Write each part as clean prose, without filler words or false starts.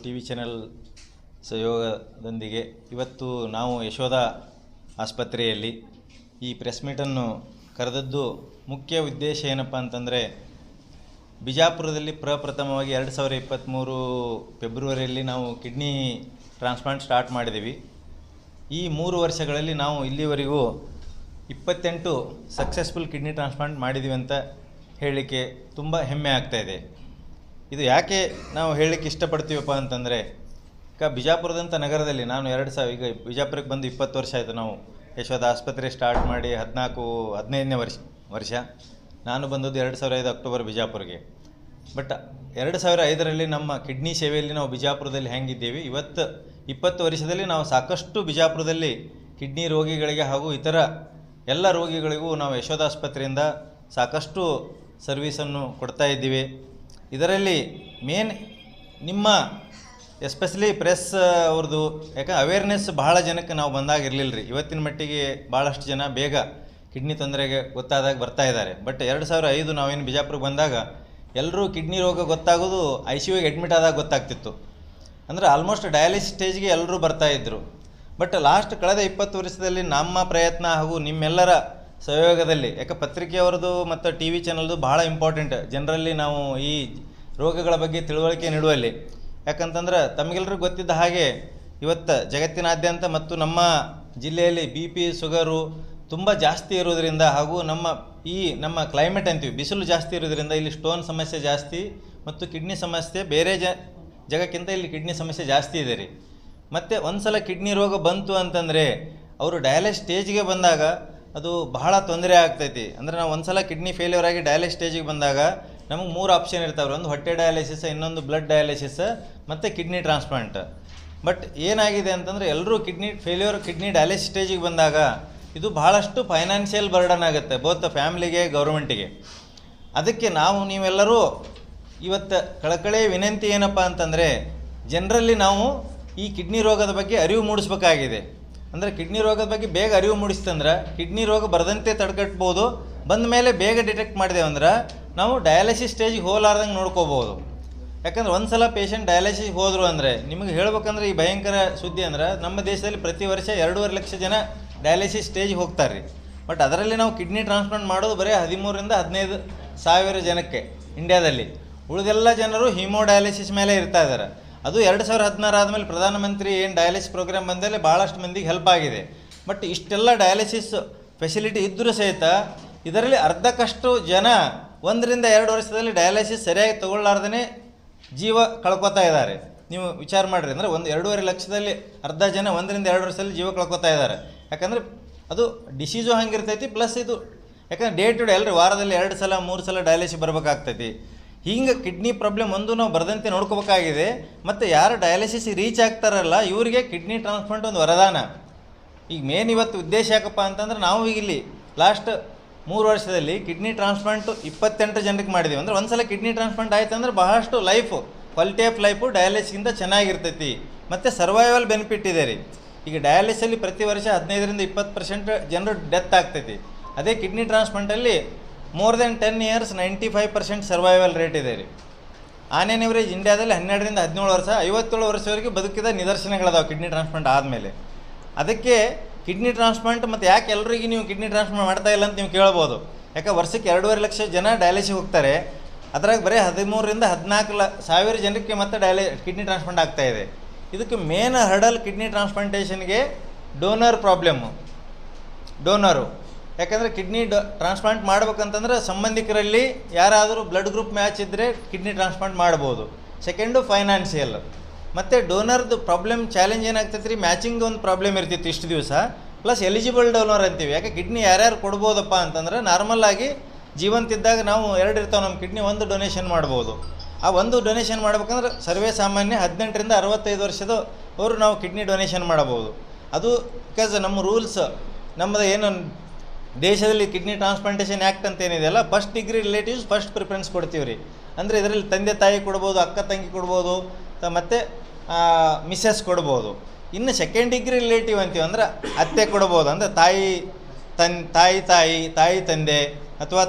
T V channel ಸಹಯೋಗದೊಂದಿಗೆ ಇವತ್ತು ನಾವು ಯಶೋಧ ಆಸ್ಪತ್ರೆಯಲ್ಲಿ ಈ ಪ್ರೆಸ್ ಮೀಟನ್ನು ಕರೆದದ್ದು ಮುಖ್ಯ ಉದ್ದೇಶ ಏನಪ್ಪ ಅಂತಂದರೆ, ಬಿಜಾಪುರದಲ್ಲಿ ಪ್ರಪ್ರಥಮವಾಗಿ 2023 ಫೆಬ್ರವರಿಯಲ್ಲಿ ನಾವು ಕಿಡ್ನಿ ಟ್ರಾನ್ಸ್ಪ್ಲಾಂಟ್ ಸ್ಟಾರ್ಟ್ ಮಾಡಿದ್ದೀವಿ. ಈ 3 ವರ್ಷಗಳಲ್ಲಿ ನಾವು ಇಲ್ಲಿವರೆಗೂ 28 ಸಕ್ಸಸ್ಫುಲ್ ಕಿಡ್ನಿ ಟ್ರಾನ್ಸ್ಪ್ಲಾಂಟ್ ಮಾಡಿದ್ದೀವಿ ಅಂತ ಹೇಳಲಿಕ್ಕೆ ತುಂಬ ಹೆಮ್ಮೆ ಆಗ್ತಾಯಿದೆ. ಇದು ಯಾಕೆ ನಾವು ಹೇಳಲಿಕ್ಕೆ ಇಷ್ಟಪಡ್ತೀವಪ್ಪ ಅಂತಂದರೆ, ಬಿಜಾಪುರದಂಥ ನಗರದಲ್ಲಿ ನಾನು ಈಗ ಬಿಜಾಪುರಕ್ಕೆ ಬಂದು 20 ವರ್ಷ ಆಯಿತು. ನಾವು ಯಶೋಧ ಆಸ್ಪತ್ರೆ ಸ್ಟಾರ್ಟ್ ಮಾಡಿ 15ನೇ ವರ್ಷ. ನಾನು ಬಂದದ್ದು 2005 ಅಕ್ಟೋಬರ್ ಬಿಜಾಪುರ್ಗೆ. ಬಟ್ 2005ರಲ್ಲಿ ನಮ್ಮ ಕಿಡ್ನಿ ಸೇವೆಯಲ್ಲಿ ನಾವು ಬಿಜಾಪುರದಲ್ಲಿ ಹೆಂಗಿದ್ದೀವಿ, ಇವತ್ತು 20 ವರ್ಷದಲ್ಲಿ ನಾವು ಸಾಕಷ್ಟು ಬಿಜಾಪುರದಲ್ಲಿ ಕಿಡ್ನಿ ರೋಗಿಗಳಿಗೆ ಹಾಗೂ ಇತರ ಎಲ್ಲ ರೋಗಿಗಳಿಗೂ ನಾವು ಯಶೋಧ ಆಸ್ಪತ್ರೆಯಿಂದ ಸಾಕಷ್ಟು ಸರ್ವೀಸನ್ನು ಕೊಡ್ತಾ ಇದ್ದೀವಿ. ಇದರಲ್ಲಿ ಮೇನ್ ನಿಮ್ಮ ಎಸ್ಪೆಷಲಿ ಪ್ರೆಸ್ ಅವ್ರದ್ದು ಅವೇರ್ನೆಸ್ ಭಾಳ ಜನಕ್ಕೆ ನಾವು ಬಂದಾಗ ಇರಲಿಲ್ಲ ರೀ. ಇವತ್ತಿನ ಮಟ್ಟಿಗೆ ಭಾಳಷ್ಟು ಜನ ಬೇಗ ಕಿಡ್ನಿ ತೊಂದರೆಗೆ ಗೊತ್ತಾದಾಗ ಬರ್ತಾ ಇದ್ದಾರೆ. ಬಟ್ 2005 ನಾವೇನು ಬಿಜಾಪುರಕ್ಕೆ ಬಂದಾಗ ಎಲ್ಲರೂ ಕಿಡ್ನಿ ರೋಗ ಗೊತ್ತಾಗೋದು ICUಗೆ ಅಡ್ಮಿಟ್ ಆದಾಗ ಗೊತ್ತಾಗ್ತಿತ್ತು. ಅಂದರೆ ಆಲ್ಮೋಸ್ಟ್ ಡಯಾಲಿಸಿಸ್ ಸ್ಟೇಜ್ಗೆ ಎಲ್ಲರೂ ಬರ್ತಾಯಿದ್ರು. ಬಟ್ ಲಾಸ್ಟ್ ಕಳೆದ 20 ವರ್ಷದಲ್ಲಿ ನಮ್ಮ ಪ್ರಯತ್ನ ಹಾಗೂ ನಿಮ್ಮೆಲ್ಲರ ಸಹಯೋಗದಲ್ಲಿ, ಪತ್ರಿಕೆಯವ್ರದ್ದು ಮತ್ತು ಟಿ ವಿ ಚಾನಲ್ದು ಭಾಳ ಇಂಪಾರ್ಟೆಂಟ್ ಜನರಲ್ಲಿ ನಾವು ಈ ರೋಗಗಳ ಬಗ್ಗೆ ತಿಳುವಳಿಕೆ ನೀಡುವಲ್ಲಿ. ಯಾಕಂತಂದ್ರೆ ತಮಗೆಲ್ಲರಿಗೂ ಗೊತ್ತಿದ್ದ ಹಾಗೆ ಇವತ್ತು ಜಗತ್ತಿನಾದ್ಯಂತ ಮತ್ತು ನಮ್ಮ ಜಿಲ್ಲೆಯಲ್ಲಿ BP ಶುಗರು ತುಂಬ ಜಾಸ್ತಿ ಇರೋದರಿಂದ ಹಾಗೂ ನಮ್ಮ ಕ್ಲೈಮೇಟ್ ಅಂತೀವಿ ಬಿಸಿಲು ಜಾಸ್ತಿ ಇರೋದರಿಂದ ಇಲ್ಲಿ ಸ್ಟೋನ್ ಸಮಸ್ಯೆ ಜಾಸ್ತಿ ಮತ್ತು ಕಿಡ್ನಿ ಸಮಸ್ಯೆ ಬೇರೆ ಜಾಗಕ್ಕಿಂತ ಇಲ್ಲಿ ಕಿಡ್ನಿ ಸಮಸ್ಯೆ ಜಾಸ್ತಿ ಇದೆ ರೀ. ಮತ್ತು ಒಂದು ಸಲ ಕಿಡ್ನಿ ರೋಗ ಬಂತು ಅಂತಂದರೆ ಅವರು ಡಯಾಲಿಸಿಸ್ ಸ್ಟೇಜ್ಗೆ ಬಂದಾಗ ಅದು ಬಹಳ ತೊಂದರೆ ಆಗ್ತೈತಿ. ಅಂದರೆ ನಾವು ಒಂದು ಸಲ ಕಿಡ್ನಿ ಫೇಲ್ಯೂರ್ ಆಗಿ ಡಯಾಲಿಸಿಸ್ ಸ್ಟೇಜಿಗೆ ಬಂದಾಗ ನಮಗೆ 3 ಆಪ್ಷನ್ ಇರ್ತಾವೆ. ಒಂದು ಹೊಟ್ಟೆ ಡಯಾಲಿಸಿಸ್, ಇನ್ನೊಂದು ಬ್ಲಡ್ ಡಯಾಲಿಸಿಸ್ ಮತ್ತು ಕಿಡ್ನಿ ಟ್ರಾನ್ಸ್ಪ್ಲಾಂಟ್. ಬಟ್ ಏನಾಗಿದೆ ಅಂತಂದರೆ ಎಲ್ಲರೂ ಕಿಡ್ನಿ ಡಯಾಲಿಸಿಸ್ ಸ್ಟೇಜಿಗೆ ಬಂದಾಗ ಇದು ಬಹಳಷ್ಟು ಫೈನಾನ್ಷಿಯಲ್ ಬರ್ಡನ್ ಆಗುತ್ತೆ, ಬೋತ್ ಫ್ಯಾಮ್ಲಿಗೆ ಗೌರ್ಮೆಂಟಿಗೆ. ಅದಕ್ಕೆ ನೀವೆಲ್ಲರೂ ಇವತ್ತು ಕಳಕಳಿ ವಿನಂತಿ ಏನಪ್ಪ ಅಂತಂದರೆ, ಜನರಲ್ಲಿ ನಾವು ಈ ಕಿಡ್ನಿ ರೋಗದ ಬಗ್ಗೆ ಅರಿವು ಮೂಡಿಸ್ಬೇಕಾಗಿದೆ. ಅಂದರೆ ಕಿಡ್ನಿ ರೋಗದ ಬಗ್ಗೆ ಬೇಗ ಅರಿವು ಮೂಡಿಸ್ತಂದ್ರೆ ಕಿಡ್ನಿ ರೋಗ ಬರದಂತೆ ತಡೆಗಟ್ಬೋದು. ಬಂದ ಮೇಲೆ ಬೇಗ ಡಿಟೆಕ್ಟ್ ಮಾಡಿದೆವಂದ್ರೆ ನಾವು ಡಯಾಲಿಸಿಸ್ ಸ್ಟೇಜಿಗೆ ಹೋಲಾರ್ದಂಗೆ ನೋಡ್ಕೋಬೋದು. ಯಾಕಂದ್ರೆ ಒಂದು ಸಲ ಪೇಷಂಟ್ ಡಯಾಲಿಸಿಸ್ ಹೋದರು ಅಂದರೆ ನಿಮಗೆ ಹೇಳ್ಬೇಕಂದ್ರೆ ಈ ಭಯಂಕರ ಸುದ್ದಿ ಅಂದ್ರೆ ನಮ್ಮ ದೇಶದಲ್ಲಿ ಪ್ರತಿ ವರ್ಷ 2.5 ಲಕ್ಷ ಜನ ಡಯಾಲಿಸಿಸ್ ಸ್ಟೇಜಿಗೆ ಹೋಗ್ತಾರೆ ರೀ. ಬಟ್ ಅದರಲ್ಲಿ ನಾವು ಕಿಡ್ನಿ ಟ್ರಾನ್ಸ್ಪ್ಲಾಂಟ್ ಮಾಡೋದು ಬರೀ 13ರಿಂದ 15 ಸಾವಿರ ಜನಕ್ಕೆ ಇಂಡಿಯಾದಲ್ಲಿ. ಉಳಿದೆಲ್ಲ ಜನರು ಹೀಮೋಡಯಾಲಿಸಿಸ್ ಮೇಲೆ ಇರ್ತಾ ಇದ್ದಾರೆ. ಅದು 2016 ಆದಮೇಲೆ ಪ್ರಧಾನಮಂತ್ರಿ ಏನು ಡಯಾಲಿಸಿಸ್ ಪ್ರೋಗ್ರಾಮ್ ಬಂದಮೇಲೆ ಭಾಳಷ್ಟು ಮಂದಿಗೆ ಹೆಲ್ಪ್ ಆಗಿದೆ. ಬಟ್ ಇಷ್ಟೆಲ್ಲ ಡಯಾಲಿಸಿಸ್ ಫೆಸಿಲಿಟಿ ಇದ್ದರೂ ಸಹಿತ ಇದರಲ್ಲಿ ಅರ್ಧಕ್ಕಷ್ಟು ಜನ 1ರಿಂದ 2 ವರ್ಷದಲ್ಲಿ ಡಯಾಲಿಸಿಸ್ ಸರಿಯಾಗಿ ತೊಗೊಳ್ಳಾರ್ದೇ ಜೀವ ಕಳ್ಕೊತಾ ಇದ್ದಾರೆ. ನೀವು ವಿಚಾರ ಮಾಡಿರಿ, ಅಂದರೆ 2.5 ಲಕ್ಷದಲ್ಲಿ ಅರ್ಧ ಜನ 1ರಿಂದ 2 ವರ್ಷದಲ್ಲಿ ಜೀವ ಕಳ್ಕೊತಾ ಇದ್ದಾರೆ. ಯಾಕಂದರೆ ಅದು ಡಿಸೀಸು ಹಂಗಿರ್ತೈತಿ, ಪ್ಲಸ್ ಇದು ಯಾಕಂದರೆ ಡೇ ಟು ಡೇ ಎಲ್ಲರೂ ವಾರದಲ್ಲಿ 2 ಸಲ 3 ಸಲ ಡಯಾಲಿಸಿಸ್ ಬರಬೇಕಾಗ್ತೈತಿ. ಹಿಂಗೆ ಕಿಡ್ನಿ ಪ್ರಾಬ್ಲಮ್ ನಾವು ಬರದಂತೆ ನೋಡ್ಕೋಬೇಕಾಗಿದೆ. ಮತ್ತು ಯಾರು ಡಯಾಲಿಸಿಸ್ ರೀಚ್ ಆಗ್ತಾರಲ್ಲ ಇವರಿಗೆ ಕಿಡ್ನಿ ಟ್ರಾನ್ಸ್ಪ್ಲಾಂಟ್ ಒಂದು ವರದಾನ. ಈಗ ಮೇನ್ ಇವತ್ತು ಉದ್ದೇಶ ಯಾಕಪ್ಪ ಅಂತಂದ್ರೆ, ನಾವು ಈಗ ಇಲ್ಲಿ ಲಾಸ್ಟ್ 3 ವರ್ಷದಲ್ಲಿ ಕಿಡ್ನಿ ಟ್ರಾನ್ಸ್ಪ್ಲಾಂಟು 28 ಜನರಿಗೆ ಮಾಡಿದ್ದೀವಿ. ಅಂದರೆ ಒಂದು ಸಲ ಕಿಡ್ನಿ ಟ್ರಾನ್ಸ್ಪ್ಲಾಂಟ್ ಆಯ್ತು ಅಂದ್ರೆ ಬಹಳಷ್ಟು ಕ್ವಾಲಿಟಿ ಆಫ್ ಲೈಫು ಡಯಾಲಿಸಿಸ್ಗಿಂತ ಚೆನ್ನಾಗಿರ್ತೈತಿ. ಮತ್ತು ಸರ್ವೈವಲ್ ಬೆನಿಫಿಟ್ ಇದೆ ರೀ. ಈಗ ಡಯಾಲಿಸಲ್ಲಿ ಪ್ರತಿ ವರ್ಷ 15ರಿಂದ 20% ಜನರು ಡೆತ್ ಆಗ್ತೈತಿ. ಅದೇ ಕಿಡ್ನಿ ಟ್ರಾನ್ಸ್ಪ್ಲಾಂಟಲ್ಲಿ more than 10 years 95% survival rate ಇದೆ ರೀ. ಆನ್ ಆನ್ ಎವರೇಜ್ ಇಂಡಿಯಾದಲ್ಲಿ 12ರಿಂದ 17 ವರ್ಷ 57 ವರ್ಷವರೆಗೆ ಬದುಕಿದ ನಿದರ್ಶನಗಳದಾವೆ ಕಿಡ್ನಿ ಟ್ರಾನ್ಸ್ಪ್ಲಾಂಟ್ ಆದಮೇಲೆ. ಅದಕ್ಕೆ ಕಿಡ್ನಿ ಟ್ರಾನ್ಸ್ಪ್ಲಾಂಟ್ ಮತ್ತು ಯಾಕೆ ಎಲ್ಲರಿಗೆ ನೀವು ಕಿಡ್ನಿ ಟ್ರಾನ್ಸ್ಪ್ಲಾಂಟ್ ಮಾಡ್ತಾ ಇಲ್ಲ ಅಂತ ನೀವು ಕೇಳ್ಬೋದು. ಯಾಕೆ ವರ್ಷಕ್ಕೆ 2.5 ಲಕ್ಷ ಜನ ಡಯಾಲಿಸಿಸ್ ಹೋಗ್ತಾರೆ, ಅದ್ರಾಗ ಬರೀ 13ರಿಂದ 14 ಸಾವಿರ ಜನಕ್ಕೆ ಮತ್ತೆ ಕಿಡ್ನಿ ಟ್ರಾನ್ಸ್ಪ್ಲಾಂಟ್ ಆಗ್ತಾಯಿದೆ. ಇದಕ್ಕೆ ಮೇನ್ ಹರ್ಡಲ್ ಕಿಡ್ನಿ ಟ್ರಾನ್ಸ್ಪ್ಲಾಂಟೇಷನ್ಗೆ ಡೋನರ್ ಡೋನರು. ಯಾಕಂದರೆ ಕಿಡ್ನಿ ಟ್ರಾನ್ಸ್ಪ್ಲಾಂಟ್ ಮಾಡ್ಬೇಕಂತಂದ್ರೆ ಸಂಬಂಧಿಕರಲ್ಲಿ ಯಾರಾದರೂ ಬ್ಲಡ್ ಗ್ರೂಪ್ ಮ್ಯಾಚ್ ಇದ್ದರೆ ಕಿಡ್ನಿ ಟ್ರಾನ್ಸ್ಪ್ಲಾಂಟ್ ಮಾಡ್ಬೋದು. Second financial. ಮತ್ತು ಡೋನರ್ದು ಪ್ರಾಬ್ಲಮ್ ಚಾಲೆಂಜ್ ಏನಾಗ್ತೈತೆ ರೀ, ಮ್ಯಾಚಿಂಗ್ ಒಂದು ಪ್ರಾಬ್ಲಮ್ ಇರ್ತಿತ್ತು ಇಷ್ಟು ದಿವಸ. ಪ್ಲಸ್ ಎಲಿಜಿಬಲ್ ಡೋನರ್ ಅಂತೀವಿ. ಯಾಕೆ ಕಿಡ್ನಿ ಯಾರ್ಯಾರು ಕೊಡ್ಬೋದಪ್ಪ ಅಂತಂದ್ರೆ, ನಾರ್ಮಲ್ಲಾಗಿ ಜೀವಂತಿದ್ದಾಗ ನಾವು 2 ಇರ್ತಾವೆ ನಮ್ಮ ಕಿಡ್ನಿ, 1 ಡೊನೇಷನ್ ಮಾಡ್ಬೋದು. ಆ 1 ಡೊನೇಷನ್ ಮಾಡ್ಬೇಕಂದ್ರೆ ಸರ್ವೇ ಸಾಮಾನ್ಯ 18ರಿಂದ 65 ವರ್ಷದವರು ನಾವು ಕಿಡ್ನಿ ಡೊನೇಷನ್ ಮಾಡಬಹುದು. ಅದು ಬಿಕಾಸ್ ನಮ್ಮ ರೂಲ್ಸ್, ನಮ್ಮದು ಏನು ದೇಶದಲ್ಲಿ ಕಿಡ್ನಿ ಟ್ರಾನ್ಸ್ಪ್ಲಾಂಟೇಷನ್ ಆ್ಯಕ್ಟ್ ಅಂತ ಏನಿದೆಯಲ್ಲ, first degree relatives first preference ಕೊಡ್ತೀವಿ ರೀ. ಅಂದರೆ ಇದರಲ್ಲಿ ತಂದೆ ತಾಯಿ ಕೊಡ್ಬೋದು, ಅಕ್ಕ ತಂಗಿ ಕೊಡ್ಬೋದು, ಮತ್ತು ಮಿಸ್ಸಸ್ ಕೊಡ್ಬೋದು. ಇನ್ನು ಸೆಕೆಂಡ್ ಡಿಗ್ರಿ ರಿಲೇಟಿವ್ ಅಂತೀವಿ, ಅಂದ್ರೆ ಅತ್ತೆ ಕೊಡ್ಬೋದು. ಅಂದರೆ ತಾಯಿ ತಂದೆ ಅಥವಾ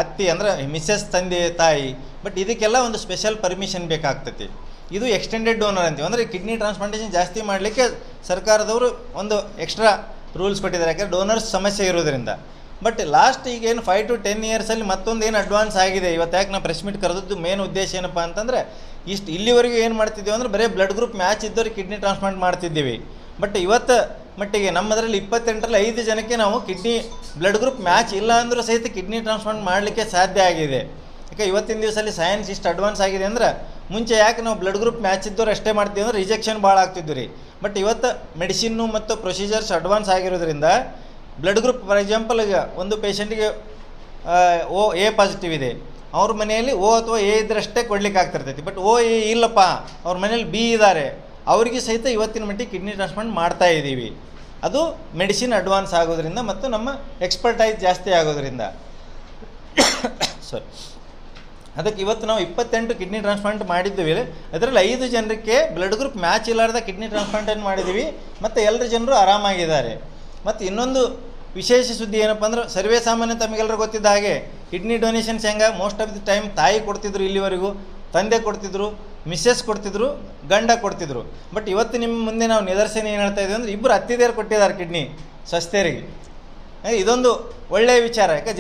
ಅತ್ತಿ, ಅಂದರೆ ಮಿಸ್ಸಸ್ ತಂದೆ ತಾಯಿ. ಬಟ್ ಇದಕ್ಕೆಲ್ಲ ಒಂದು ಸ್ಪೆಷಲ್ ಪರ್ಮಿಷನ್ ಬೇಕಾಗ್ತೈತಿ. ಇದು ಎಕ್ಸ್ಟೆಂಡೆಡ್ ಡೋನರ್ ಅಂತೀವಿ. ಅಂದರೆ ಕಿಡ್ನಿ ಟ್ರಾನ್ಸ್ಪ್ಲಾಂಟೇಷನ್ ಜಾಸ್ತಿ ಮಾಡಲಿಕ್ಕೆ ಸರ್ಕಾರದವರು ಒಂದು ಎಕ್ಸ್ಟ್ರಾ ರೂಲ್ಸ್ ಕೊಟ್ಟಿದ್ದಾರೆ, ಯಾಕಂದರೆ ಡೋನರ್ಸ್ ಸಮಸ್ಯೆ ಇರೋದರಿಂದ. ಬಟ್ ಲಾಸ್ಟ್ ಈಗೇನು 5 to 10 ಇಯರ್ಸಲ್ಲಿ ಮತ್ತೊಂದು ಏನು ಅಡ್ವಾನ್ಸ್ ಆಗಿದೆ. ಇವತ್ತು ಯಾಕೆ ನಾವು ಪ್ರೆಸ್ ಮೀಟ್ ಕರೆದದ್ದು ಮೇನ್ ಉದ್ದೇಶ ಏನಪ್ಪ ಅಂತಂದರೆ, ಇಲ್ಲಿವರೆಗೂ ಏನು ಮಾಡ್ತಿದ್ದೀವಿ ಅಂದರೆ ಬರೀ ಬ್ಲಡ್ ಗ್ರೂಪ್ ಮ್ಯಾಚ್ ಇದ್ದವ್ರಿಗೆ ಕಿಡ್ನಿ ಟ್ರಾನ್ಸ್ಪ್ಲಾಂಟ್ ಮಾಡ್ತಿದ್ದೀವಿ. ಬಟ್ ಇವತ್ತು ಮಟ್ಟಿಗೆ ನಮ್ಮದರಲ್ಲಿ 28ರಲ್ಲಿ 5 ಜನಕ್ಕೆ ನಾವು ಕಿಡ್ನಿ ಬ್ಲಡ್ ಗ್ರೂಪ್ ಮ್ಯಾಚ್ ಇಲ್ಲ ಅಂದರೂ ಸಹಿತ ಕಿಡ್ನಿ ಟ್ರಾನ್ಸ್ಪ್ಲಾಂಟ್ ಮಾಡಲಿಕ್ಕೆ ಸಾಧ್ಯ ಆಗಿದೆ. ಯಾಕೆ ಇವತ್ತಿನ ದಿವಸದಲ್ಲಿ ಸೈನ್ಸ್ ಇಷ್ಟು ಅಡ್ವಾನ್ಸ್ ಆಗಿದೆ ಅಂದ್ರೆ, ಮುಂಚೆ ಯಾಕೆ ನಾವು ಬ್ಲಡ್ ಗ್ರೂಪ್ ಮ್ಯಾಚ್ ಇದ್ದವ್ರು ಅಷ್ಟೇ ಮಾಡ್ತೀವಿ ಅಂದರೆ ರಿಜೆಕ್ಷನ್ ಭಾಳ ಆಗ್ತಿದ್ವಿ ರೀ. ಬಟ್ ಇವತ್ತು ಮೆಡಿಸಿನ್ನು ಮತ್ತು ಪ್ರೊಸೀಜರ್ಸ್ ಅಡ್ವಾನ್ಸ್ ಆಗಿರೋದ್ರಿಂದ ಬ್ಲಡ್ ಗ್ರೂಪ್ ಫಾರ್ ಎಕ್ಸಾಂಪಲ್ ಈಗ ಒಂದು ಪೇಷಂಟಿಗೆ ಎ ಪಾಸಿಟಿವ್ ಇದೆ, ಅವ್ರ ಮನೆಯಲ್ಲಿ O ಅಥವಾ A ಇದ್ರಷ್ಟೇ ಕೊಡ್ಲಿಕ್ಕೆ ಆಗ್ತಿರ್ತೈತಿ. ಬಟ್ O A ಇಲ್ಲಪ್ಪ, ಅವ್ರ ಮನೇಲಿ B ಇದ್ದಾರೆ, ಅವರಿಗೆ ಸಹಿತ ಇವತ್ತಿನ ಮಟ್ಟಿಗೆ ಕಿಡ್ನಿ ಟ್ರಾನ್ಸ್ಪ್ಲಾಂಟ್ ಮಾಡ್ತಾ ಇದ್ದೀವಿ. ಅದು ಮೆಡಿಸಿನ್ ಅಡ್ವಾನ್ಸ್ ಆಗೋದ್ರಿಂದ ಮತ್ತು ನಮ್ಮ ಎಕ್ಸ್ಪರ್ಟೈಸ್ ಜಾಸ್ತಿ ಆಗೋದ್ರಿಂದ. ಅದಕ್ಕೆ ಇವತ್ತು ನಾವು 28 ಕಿಡ್ನಿ ಟ್ರಾನ್ಸ್ಪ್ಲಾಂಟ್ ಮಾಡಿದ್ದೀವಿ. ಅದರಲ್ಲಿ 5 ಜನರಿಗೆ ಬ್ಲಡ್ ಗ್ರೂಪ್ ಮ್ಯಾಚ್ ಇಲ್ಲಾರ್ದ ಕಿಡ್ನಿ ಟ್ರಾನ್ಸ್ಪ್ಲಾಂಟೇಷನ್ ಮಾಡಿದ್ದೀವಿ ಮತ್ತು ಎಲ್ಲರ ಜನರು ಆರಾಮಾಗಿದ್ದಾರೆ. ಮತ್ತು ಇನ್ನೊಂದು ವಿಶೇಷ ಸುದ್ದಿ ಏನಪ್ಪ ಅಂದ್ರೆ, ಸರ್ವೇ ಸಾಮಾನ್ಯ ತಮಗೆಲ್ಲರೂ ಗೊತ್ತಿದ್ದ ಹಾಗೆ ಕಿಡ್ನಿ ಡೊನೇಷನ್ಸ್ ಹೆಂಗೆ ಮೋಸ್ಟ್ ಆಫ್ ದಿ ಟೈಮ್ ತಾಯಿ ಕೊಡ್ತಿದ್ರು, ಇಲ್ಲಿವರೆಗೂ ತಂದೆ ಕೊಡ್ತಿದ್ರು, ಮಿಸ್ಸಸ್ ಕೊಡ್ತಿದ್ರು, ಗಂಡ ಕೊಡ್ತಿದ್ರು. ಬಟ್ ಇವತ್ತು ನಿಮ್ಮ ಮುಂದೆ ನಾವು ನಿದರ್ಶನ ಏನು ಹೇಳ್ತಾ ಇದ್ದೀವಿ ಅಂದರೆ, ಇಬ್ಬರು ಅತ್ತಿದೇರು ಕೊಟ್ಟಿದ್ದಾರೆ ಕಿಡ್ನಿ ಸ್ವಸ್ಥರಿಗೆ. ಇದೊಂದು ಒಳ್ಳೆಯ ವಿಚಾರ. ಯಾಕೆ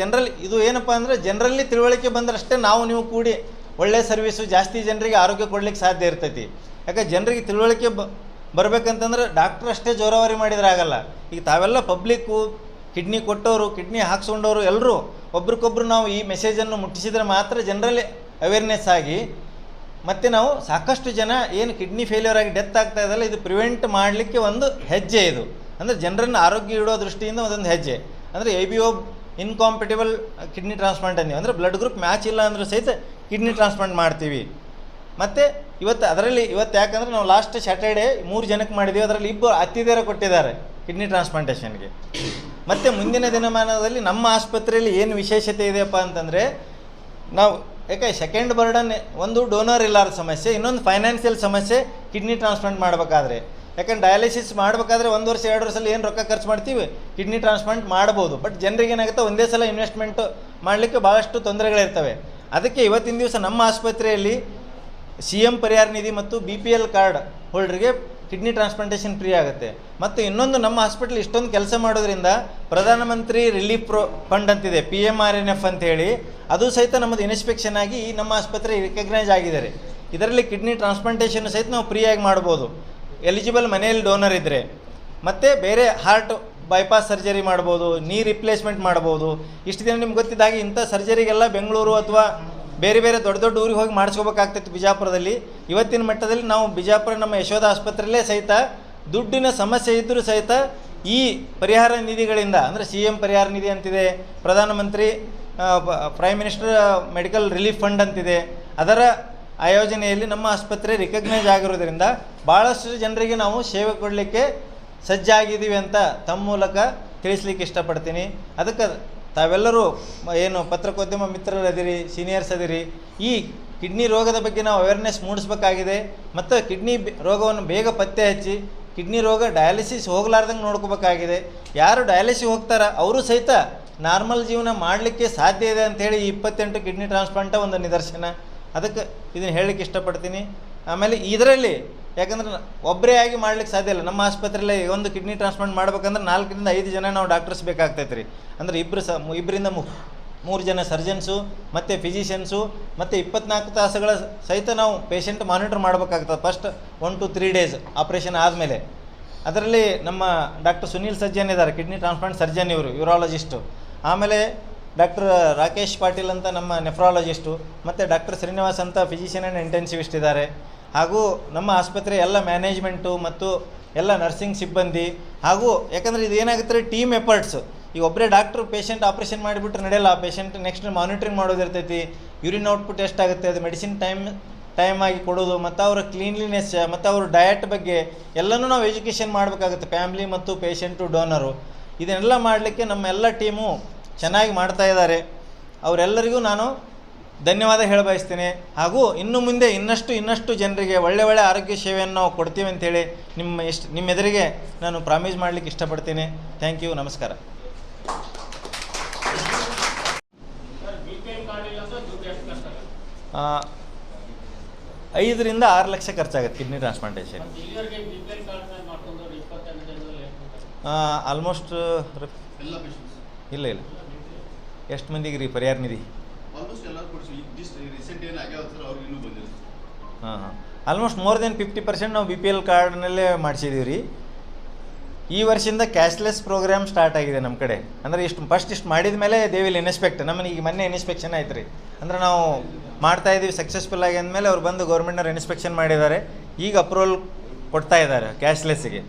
ಇದು ಏನಪ್ಪ ಅಂದರೆ, ಜನರಲ್ಲಿ ತಿಳುವಳಿಕೆ ಬಂದರಷ್ಟೇ ನಾವು ನೀವು ಕೂಡಿ ಒಳ್ಳೆಯ ಸರ್ವಿಸು ಜಾಸ್ತಿ ಜನರಿಗೆ ಆರೋಗ್ಯ ಕೊಡ್ಲಿಕ್ಕೆ ಸಾಧ್ಯ ಇರ್ತೈತಿ. ಯಾಕೆ ಜನರಿಗೆ ತಿಳುವಳಿಕೆ ಬರಬೇಕಂತಂದ್ರೆ ಡಾಕ್ಟ್ರು ಅಷ್ಟೇ ಜೋರಾವರಿ ಮಾಡಿದ್ರೆ ಆಗಲ್ಲ. ಈಗ ತಾವೆಲ್ಲ ಪಬ್ಲಿಕ್ಕು, ಕಿಡ್ನಿ ಕೊಟ್ಟವರು, ಕಿಡ್ನಿ ಹಾಕ್ಸ್ಕೊಂಡವರು ಎಲ್ಲರೂ ಒಬ್ರಿಗೊಬ್ರು ನಾವು ಈ ಮೆಸೇಜನ್ನು ಮುಟ್ಟಿಸಿದರೆ ಮಾತ್ರ ಜನರಲ್ಲಿ ಅವೇರ್ನೆಸ್ ಆಗಿ, ಮತ್ತು ನಾವು ಸಾಕಷ್ಟು ಜನ ಏನು ಕಿಡ್ನಿ ಫೇಲ್ಯೂರ್ ಆಗಿ ಡೆತ್ ಆಗ್ತಾ ಇದಲ್ಲ, ಇದು ಪ್ರಿವೆಂಟ್ ಮಾಡಲಿಕ್ಕೆ ಒಂದು ಹೆಜ್ಜೆ. ಇದು ಅಂದರೆ ಜನರನ್ನು ಆರೋಗ್ಯ ಇಡೋ ದೃಷ್ಟಿಯಿಂದ ಒಂದೊಂದು ಹೆಜ್ಜೆ. ಅಂದರೆ ABO ಇನ್ಕಾಂಪಿಟೇಬಲ್ ಕಿಡ್ನಿ ಟ್ರಾನ್ಸ್ಪ್ಲಾಂಟ್ ಅಂತೀವಿ. ಅಂದರೆ ಬ್ಲಡ್ ಗ್ರೂಪ್ ಮ್ಯಾಚ್ ಇಲ್ಲ ಅಂದರೂ ಸಹಿತ ಕಿಡ್ನಿ ಟ್ರಾನ್ಸ್ಪ್ಲಾಂಟ್ ಮಾಡ್ತೀವಿ. ಮತ್ತು ಇವತ್ತು ಯಾಕಂದರೆ ನಾವು ಲಾಸ್ಟ್ ಸ್ಯಾಟರ್ಡೇ 3 ಜನಕ್ಕೆ ಮಾಡಿದ್ದೀವಿ. ಅದರಲ್ಲಿ 2 ಅತ್ತಿದೇರ ಕೊಟ್ಟಿದ್ದಾರೆ ಕಿಡ್ನಿ ಟ್ರಾನ್ಸ್ಪ್ಲಾಂಟೇಷನ್ಗೆ. ಮತ್ತು ಮುಂದಿನ ದಿನಮಾನದಲ್ಲಿ ನಮ್ಮ ಆಸ್ಪತ್ರೆಯಲ್ಲಿ ಏನು ವಿಶೇಷತೆ ಇದೆಯಪ್ಪ ಅಂತಂದರೆ, ನಾವು ಯಾಕೆ ಸೆಕೆಂಡ್ ಬರ್ಡನ್, ಒಂದು ಡೋನರ್ ಇಲ್ಲಾರ ಸಮಸ್ಯೆ, ಇನ್ನೊಂದು ಫೈನಾನ್ಷಿಯಲ್ ಸಮಸ್ಯೆ ಕಿಡ್ನಿ ಟ್ರಾನ್ಸ್ಪ್ಲಾಂಟ್ ಮಾಡಬೇಕಾದ್ರೆ. ಯಾಕಂದ್ರೆ ಡಯಾಲಿಸಿಸ್ ಮಾಡಬೇಕಾದ್ರೆ 1 ವರ್ಷ 2 ವರ್ಷದಲ್ಲಿ ಏನು ರೊಕ್ಕ ಖರ್ಚು ಮಾಡ್ತೀವಿ, ಕಿಡ್ನಿ ಟ್ರಾನ್ಸ್ಪ್ಲಾಂಟ್ ಮಾಡ್ಬೋದು. ಬಟ್ ಜನರಿಗೆ ಏನಾಗುತ್ತೆ, ಒಂದೇ ಸಲ ಇನ್ವೆಸ್ಟ್ಮೆಂಟ್ ಮಾಡಲಿಕ್ಕೆ ಭಾಳಷ್ಟು ತೊಂದರೆಗಳಿರ್ತವೆ. ಅದಕ್ಕೆ ಇವತ್ತಿನ ದಿವಸ ನಮ್ಮ ಆಸ್ಪತ್ರೆಯಲ್ಲಿ CM ಪರಿಹಾರ ನಿಧಿ ಮತ್ತು BPL ಕಾರ್ಡ್ ಹೋಲ್ಡ್ರಿಗೆ ಕಿಡ್ನಿ ಟ್ರಾನ್ಸ್ಪ್ಲಾಂಟೇಷನ್ ಫ್ರೀ ಆಗುತ್ತೆ. ಮತ್ತು ಇನ್ನೊಂದು, ನಮ್ಮ ಹಾಸ್ಪಿಟಲ್ ಇಷ್ಟೊಂದು ಕೆಲಸ ಮಾಡೋದ್ರಿಂದ ಪ್ರಧಾನಮಂತ್ರಿ ರಿಲೀಫ್ ಫಂಡ್ ಅಂತಿದೆ, PMRNF ಅಂತೇಳಿ, ಅದು ಸಹಿತ ನಮ್ಮದು ಇನ್ಸ್ಪೆಕ್ಷನ್ ಆಗಿ ನಮ್ಮ ಆಸ್ಪತ್ರೆ ರಿಕಗ್ನೈಸ್ ಆಗಿದ್ದಾರೆ. ಇದರಲ್ಲಿ ಕಿಡ್ನಿ ಟ್ರಾನ್ಸ್ಪ್ಲಾಂಟೇಷನ್ ಸಹಿತ ನಾವು ಫ್ರೀಯಾಗಿ ಮಾಡ್ಬೋದು, ಎಲಿಜಿಬಲ್ ಮನೆಯಲ್ಲಿ ಡೋನರ್ ಇದ್ದರೆ. ಮತ್ತು ಬೇರೆ ಹಾರ್ಟ್ ಬೈಪಾಸ್ ಸರ್ಜರಿ ಮಾಡ್ಬೋದು, ನೀ ರಿಪ್ಲೇಸ್ಮೆಂಟ್ ಮಾಡ್ಬೋದು. ಇಷ್ಟು ದಿನ ನಿಮ್ಗೆ ಗೊತ್ತಿದ್ದ ಹಾಗೆ ಇಂಥ ಸರ್ಜರಿಗೆಲ್ಲ ಬೆಂಗಳೂರು ಅಥವಾ ಬೇರೆ ದೊಡ್ಡ ಊರಿಗೆ ಹೋಗಿ ಮಾಡಿಸ್ಕೋಬೇಕಾಗ್ತಿತ್ತು ಬಿಜಾಪುರದಲ್ಲಿ. ಇವತ್ತಿನ ಮಟ್ಟದಲ್ಲಿ ನಾವು ಬಿಜಾಪುರ ನಮ್ಮ ಯಶೋಧ ಆಸ್ಪತ್ರೆಯಲ್ಲೇ ಸಹಿತ ದುಡ್ಡಿನ ಸಮಸ್ಯೆ ಇದ್ದರೂ ಸಹಿತ ಈ ಪರಿಹಾರ ನಿಧಿಗಳಿಂದ, ಅಂದರೆ CM ಪರಿಹಾರ ನಿಧಿ ಅಂತಿದೆ, ಪ್ರಧಾನಮಂತ್ರಿ prime minister medical relief fund ಅಂತಿದೆ, ಅದರ ಆಯೋಜನೆಯಲ್ಲಿ ನಮ್ಮ ಆಸ್ಪತ್ರೆ ರಿಕಗ್ನೈಸ್ ಆಗಿರೋದ್ರಿಂದ ಭಾಳಷ್ಟು ಜನರಿಗೆ ನಾವು ಸೇವೆ ಕೊಡಲಿಕ್ಕೆ ಸಜ್ಜಾಗಿದ್ದೀವಿ ಅಂತ ತಮ್ಮ ಮೂಲಕ ತಿಳಿಸ್ಲಿಕ್ಕೆ ಇಷ್ಟಪಡ್ತೀನಿ. ಅದಕ್ಕೆ ತಾವೆಲ್ಲರೂ ಏನು ಪತ್ರಿಕೋದ್ಯಮ ಮಿತ್ರರದಿರಿ, ಸೀನಿಯರ್ಸ್ ಅದಿರಿ, ಈ ಕಿಡ್ನಿ ರೋಗದ ಬಗ್ಗೆ ನಾವು ಅವೇರ್ನೆಸ್ ಮೂಡಿಸ್ಬೇಕಾಗಿದೆ. ಮತ್ತು ಕಿಡ್ನಿ ರೋಗವನ್ನು ಬೇಗ ಪತ್ತೆ ಹಚ್ಚಿ ಕಿಡ್ನಿ ರೋಗ ಡಯಾಲಿಸಿಸ್ ಹೋಗಲಾರ್ದಂಗೆ ನೋಡ್ಕೋಬೇಕಾಗಿದೆ. ಯಾರು ಡಯಾಲಿಸಿಸ್ ಹೋಗ್ತಾರ ಅವರು ಸಹಿತ ನಾರ್ಮಲ್ ಜೀವನ ಮಾಡಲಿಕ್ಕೆ ಸಾಧ್ಯ ಇದೆ ಅಂಥೇಳಿ ಈ 28 ಕಿಡ್ನಿ ಟ್ರಾನ್ಸ್ಪ್ಲಾಂಟ ಒಂದು ನಿದರ್ಶನ. ಅದಕ್ಕೆ ಇದನ್ನು ಹೇಳಲಿಕ್ಕೆ ಇಷ್ಟಪಡ್ತೀನಿ. ಆಮೇಲೆ ಇದರಲ್ಲಿ ಯಾಕಂದ್ರೆ ಒಬ್ಬರೇ ಆಗಿ ಮಾಡ್ಲಿಕ್ಕೆ ಸಾಧ್ಯ ಇಲ್ಲ. ನಮ್ಮ ಆಸ್ಪತ್ರೆಯಲ್ಲಿ ಒಂದು ಕಿಡ್ನಿ ಟ್ರಾನ್ಸ್ಪ್ಲಾಂಟ್ ಮಾಡ್ಬೇಕಂದ್ರೆ 4 ರಿಂದ 5 ಜನ ನಾವು ಡಾಕ್ಟರ್ಸ್ ಬೇಕಾಗ್ತೈತೆ ರೀ. ಅಂದರೆ 2 3 ಜನ ಸರ್ಜನ್ಸು ಮತ್ತು ಫಿಸಿಷಿಯನ್ಸು ಮತ್ತು 24 ತಾಸುಗಳ ಸಹಿತ ನಾವು ಪೇಷಂಟ್ ಮಾನಿಟರ್ ಮಾಡಬೇಕಾಗ್ತದೆ. ಫಸ್ಟ್ 1 to 3 ಡೇಸ್ ಆಪ್ರೇಷನ್ ಆದಮೇಲೆ. ಅದರಲ್ಲಿ ನಮ್ಮ ಡಾಕ್ಟರ್ ಸುನೀಲ್ ಸಜ್ಜನ್ ಇದ್ದಾರೆ, ಕಿಡ್ನಿ ಟ್ರಾನ್ಸ್ಪ್ಲಾಂಟ್ ಸರ್ಜನ್, ಇವರು ಯೂರಾಲಜಿಸ್ಟು. ಆಮೇಲೆ ಡಾಕ್ಟರ್ ರಾಕೇಶ್ ಪಾಟೀಲ್ ಅಂತ ನಮ್ಮ ನೆಫ್ರಾಲಜಿಸ್ಟು, ಮತ್ತು ಡಾಕ್ಟರ್ ಶ್ರೀನಿವಾಸ್ ಅಂತ ಫಿಸಿಷಿಯನ್ ಆ್ಯಂಡ್ ಇಂಟೆನ್ಸಿವಿಸ್ಟ್ ಇದ್ದಾರೆ. ಹಾಗೂ ನಮ್ಮ ಆಸ್ಪತ್ರೆ ಎಲ್ಲ ಮ್ಯಾನೇಜ್ಮೆಂಟು ಮತ್ತು ಎಲ್ಲ ನರ್ಸಿಂಗ್ ಸಿಬ್ಬಂದಿ. ಹಾಗೂ ಯಾಕಂದರೆ ಇದು ಏನಾಗುತ್ತೆ ರೀ, ಟೀಮ್ ಎಫರ್ಟ್ಸು. ಈಗ ಒಬ್ಬರೇ ಡಾಕ್ಟ್ರು ಪೇಷಂಟ್ ಆಪ್ರೇಷನ್ ಮಾಡಿಬಿಟ್ರೆ ನಡೆಯಲ್ಲ. ಪೇಷಂಟ್ ನೆಕ್ಸ್ಟ್ ಮಾನಿಟ್ರಿಂಗ್ ಮಾಡೋದಿರ್ತೈತಿ, ಯೂರಿನ್ ಔಟ್ಪುಟ್ ಎಷ್ಟಾಗುತ್ತೆ, ಅದು ಮೆಡಿಸಿನ್ ಟೈಮ್ ಆಗಿ ಕೊಡೋದು, ಮತ್ತು ಅವರ ಕ್ಲೀನ್ಲಿನೆಸ್ ಮತ್ತು ಅವ್ರ ಡಯಟ್ ಬಗ್ಗೆ ಎಲ್ಲನೂ ನಾವು ಎಜುಕೇಷನ್ ಮಾಡಬೇಕಾಗುತ್ತೆ, ಫ್ಯಾಮ್ಲಿ ಮತ್ತು ಪೇಷಂಟು ಡೋನರು. ಇದನ್ನೆಲ್ಲ ಮಾಡಲಿಕ್ಕೆ ನಮ್ಮ ಎಲ್ಲ ಟೀಮು ಚೆನ್ನಾಗಿ ಮಾಡ್ತಾ ಇದ್ದಾರೆ. ಅವರೆಲ್ಲರಿಗೂ ನಾನು ಧನ್ಯವಾದ ಹೇಳಬಯಸ್ತೇನೆ. ಹಾಗೂ ಇನ್ನು ಮುಂದೆ ಇನ್ನಷ್ಟು ಜನರಿಗೆ ಒಳ್ಳೆ ಆರೋಗ್ಯ ಸೇವೆಯನ್ನು ನಾವು ಕೊಡ್ತೀವಿ ಅಂಥೇಳಿ ನಿಮ್ಮ ಎದುರಿಗೆ ನಾನು ಪ್ರಾಮಿಸ್ ಮಾಡಲಿಕ್ಕೆ ಇಷ್ಟಪಡ್ತೀನಿ. ಥ್ಯಾಂಕ್ ಯು, ನಮಸ್ಕಾರ. 5ರಿಂದ 6 ಲಕ್ಷ ಖರ್ಚಾಗುತ್ತೆ ಕಿಡ್ನಿ ಟ್ರಾನ್ಸ್ಪ್ಲಾಂಟೇಷನ್. ಆಲ್ಮೋಸ್ಟ್ ಇಲ್ಲ ಎಷ್ಟು ಮಂದಿಗೆ ರೀ ಪರಿಹಾರ ನಿಧಿ? ಹಾಂ ಆಲ್ಮೋಸ್ಟ್ ಮೋರ್ ದೆನ್ 50% ನಾವು BPL ಕಾರ್ಡ್ನಲ್ಲೇ ಮಾಡಿಸಿದ್ದೀವಿ ರೀ. ಈ ವರ್ಷದಿಂದ ಕ್ಯಾಶ್ಲೆಸ್ ಪ್ರೋಗ್ರಾಮ್ ಸ್ಟಾರ್ಟ್ ಆಗಿದೆ ನಮ್ಮ ಕಡೆ. ಅಂದರೆ ಇಷ್ಟು ಮಾಡಿದ ಮೇಲೆ ದೇ ವಿಲ್ ಇನ್ಸ್ಪೆಕ್ಟ್. ನಮ್ಮನ್ನ ಈಗ ಮೊನ್ನೆ ಇನ್ಸ್ಪೆಕ್ಷನ್ ಆಯ್ತು ರೀ. ಅಂದರೆ ನಾವು ಮಾಡ್ತಾಯಿದ್ದೀವಿ ಸಕ್ಸಸ್ಫುಲ್ ಆಗಿ ಅಂದಮೇಲೆ ಅವ್ರು ಬಂದು ಗೌರ್ಮೆಂಟ್ನವ್ರು ಇನ್ಸ್ಪೆಕ್ಷನ್ ಮಾಡಿದ್ದಾರೆ. ಈಗ ಅಪ್ರೂವಲ್ ಕೊಡ್ತಾ ಇದ್ದಾರೆ ಕ್ಯಾಶ್ಲೆಸ್ಸಿಗೆ.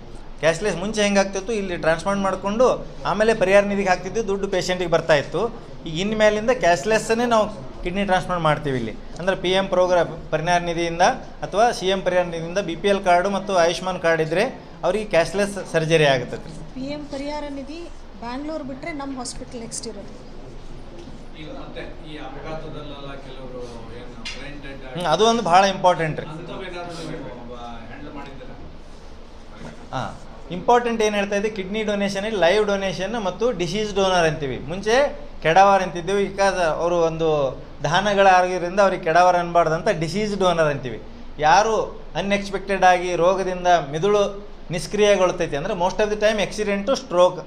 ಕ್ಯಾಶ್ಲೆಸ್ ಮುಂಚೆ ಹೆಂಗಾಗ್ತಿತ್ತು, ಇಲ್ಲಿ ಟ್ರಾನ್ಸ್ಪ್ಲಾಂಟ್ ಮಾಡಿಕೊಂಡು ಆಮೇಲೆ ಪರಿಹಾರ ನಿಧಿಗೆ ಹಾಕ್ತಿದ್ದು, ದುಡ್ಡು ಪೇಷಂಟಿಗೆ ಬರ್ತಾಯಿತ್ತು. ಈಗ ಇನ್ಮೇಲಿಂದ ಕ್ಯಾಶ್ಲೆಸ್ಸನ್ನೇ ನಾವು ಕಿಡ್ನಿ ಟ್ರಾನ್ಸ್ಪ್ಲಾಂಟ್ ಮಾಡ್ತೀವಿ ಇಲ್ಲಿ. ಅಂದರೆ PM ಪ್ರೋಗ್ರಾಮ್ ಪರಿಹಾರ ನಿಧಿಯಿಂದ ಅಥವಾ CM ಪರಿಹಾರ ನಿಧಿಯಿಂದ BPL ಕಾರ್ಡು ಮತ್ತು ಆಯುಷ್ಮಾನ್ ಕಾರ್ಡ್ ಇದ್ದರೆ ಅವ್ರಿಗೆ ಕ್ಯಾಶ್ಲೆಸ್ ಸರ್ಜರಿ ಆಗುತ್ತೆ. PM ಪರಿಹಾರ ನಿಧಿ ಬ್ಯಾಂಗ್ಳೂರು ಬಿಟ್ಟರೆ ನಮ್ಮ ಹಾಸ್ಪಿಟಲ್ ನೆಕ್ಸ್ಟ್ ಇರೋದು. ಅದು ಒಂದು ಭಾಳ ಇಂಪಾರ್ಟೆಂಟ್ ರೀ. ಹಾಂ ಇಂಪಾರ್ಟೆಂಟ್ ಏನು ಹೇಳ್ತಾ ಇದ್ದೀವಿ, ಕಿಡ್ನಿ ಡೊನೇಷನಲ್ಲಿ ಲೈವ್ ಡೊನೇಷನ್ ಮತ್ತು ಡಿಸೀಸ್ ಡೋನರ್ ಅಂತೀವಿ. ಮುಂಚೆ ಕೆಡವರ್ ಅಂತಿದ್ದೀವಿ. ಈಗ ಅವರು ಒಂದು ದಹನಗಳಾಗಿರೋದ್ರಿಂದ ಅವ್ರಿಗೆ ಕೆಡವರ್ ಅನ್ಬಾರ್ದು ಅಂತ ಡಿಸೀಸ್ ಡೋನರ್ ಅಂತೀವಿ. ಯಾರು ಅನ್ಎಕ್ಸ್ಪೆಕ್ಟೆಡ್ ಆಗಿ ರೋಗದಿಂದ ಮಿದುಳು ನಿಷ್ಕ್ರಿಯಗೊಳ್ತೈತಿ, ಅಂದರೆ most of the time accident stroke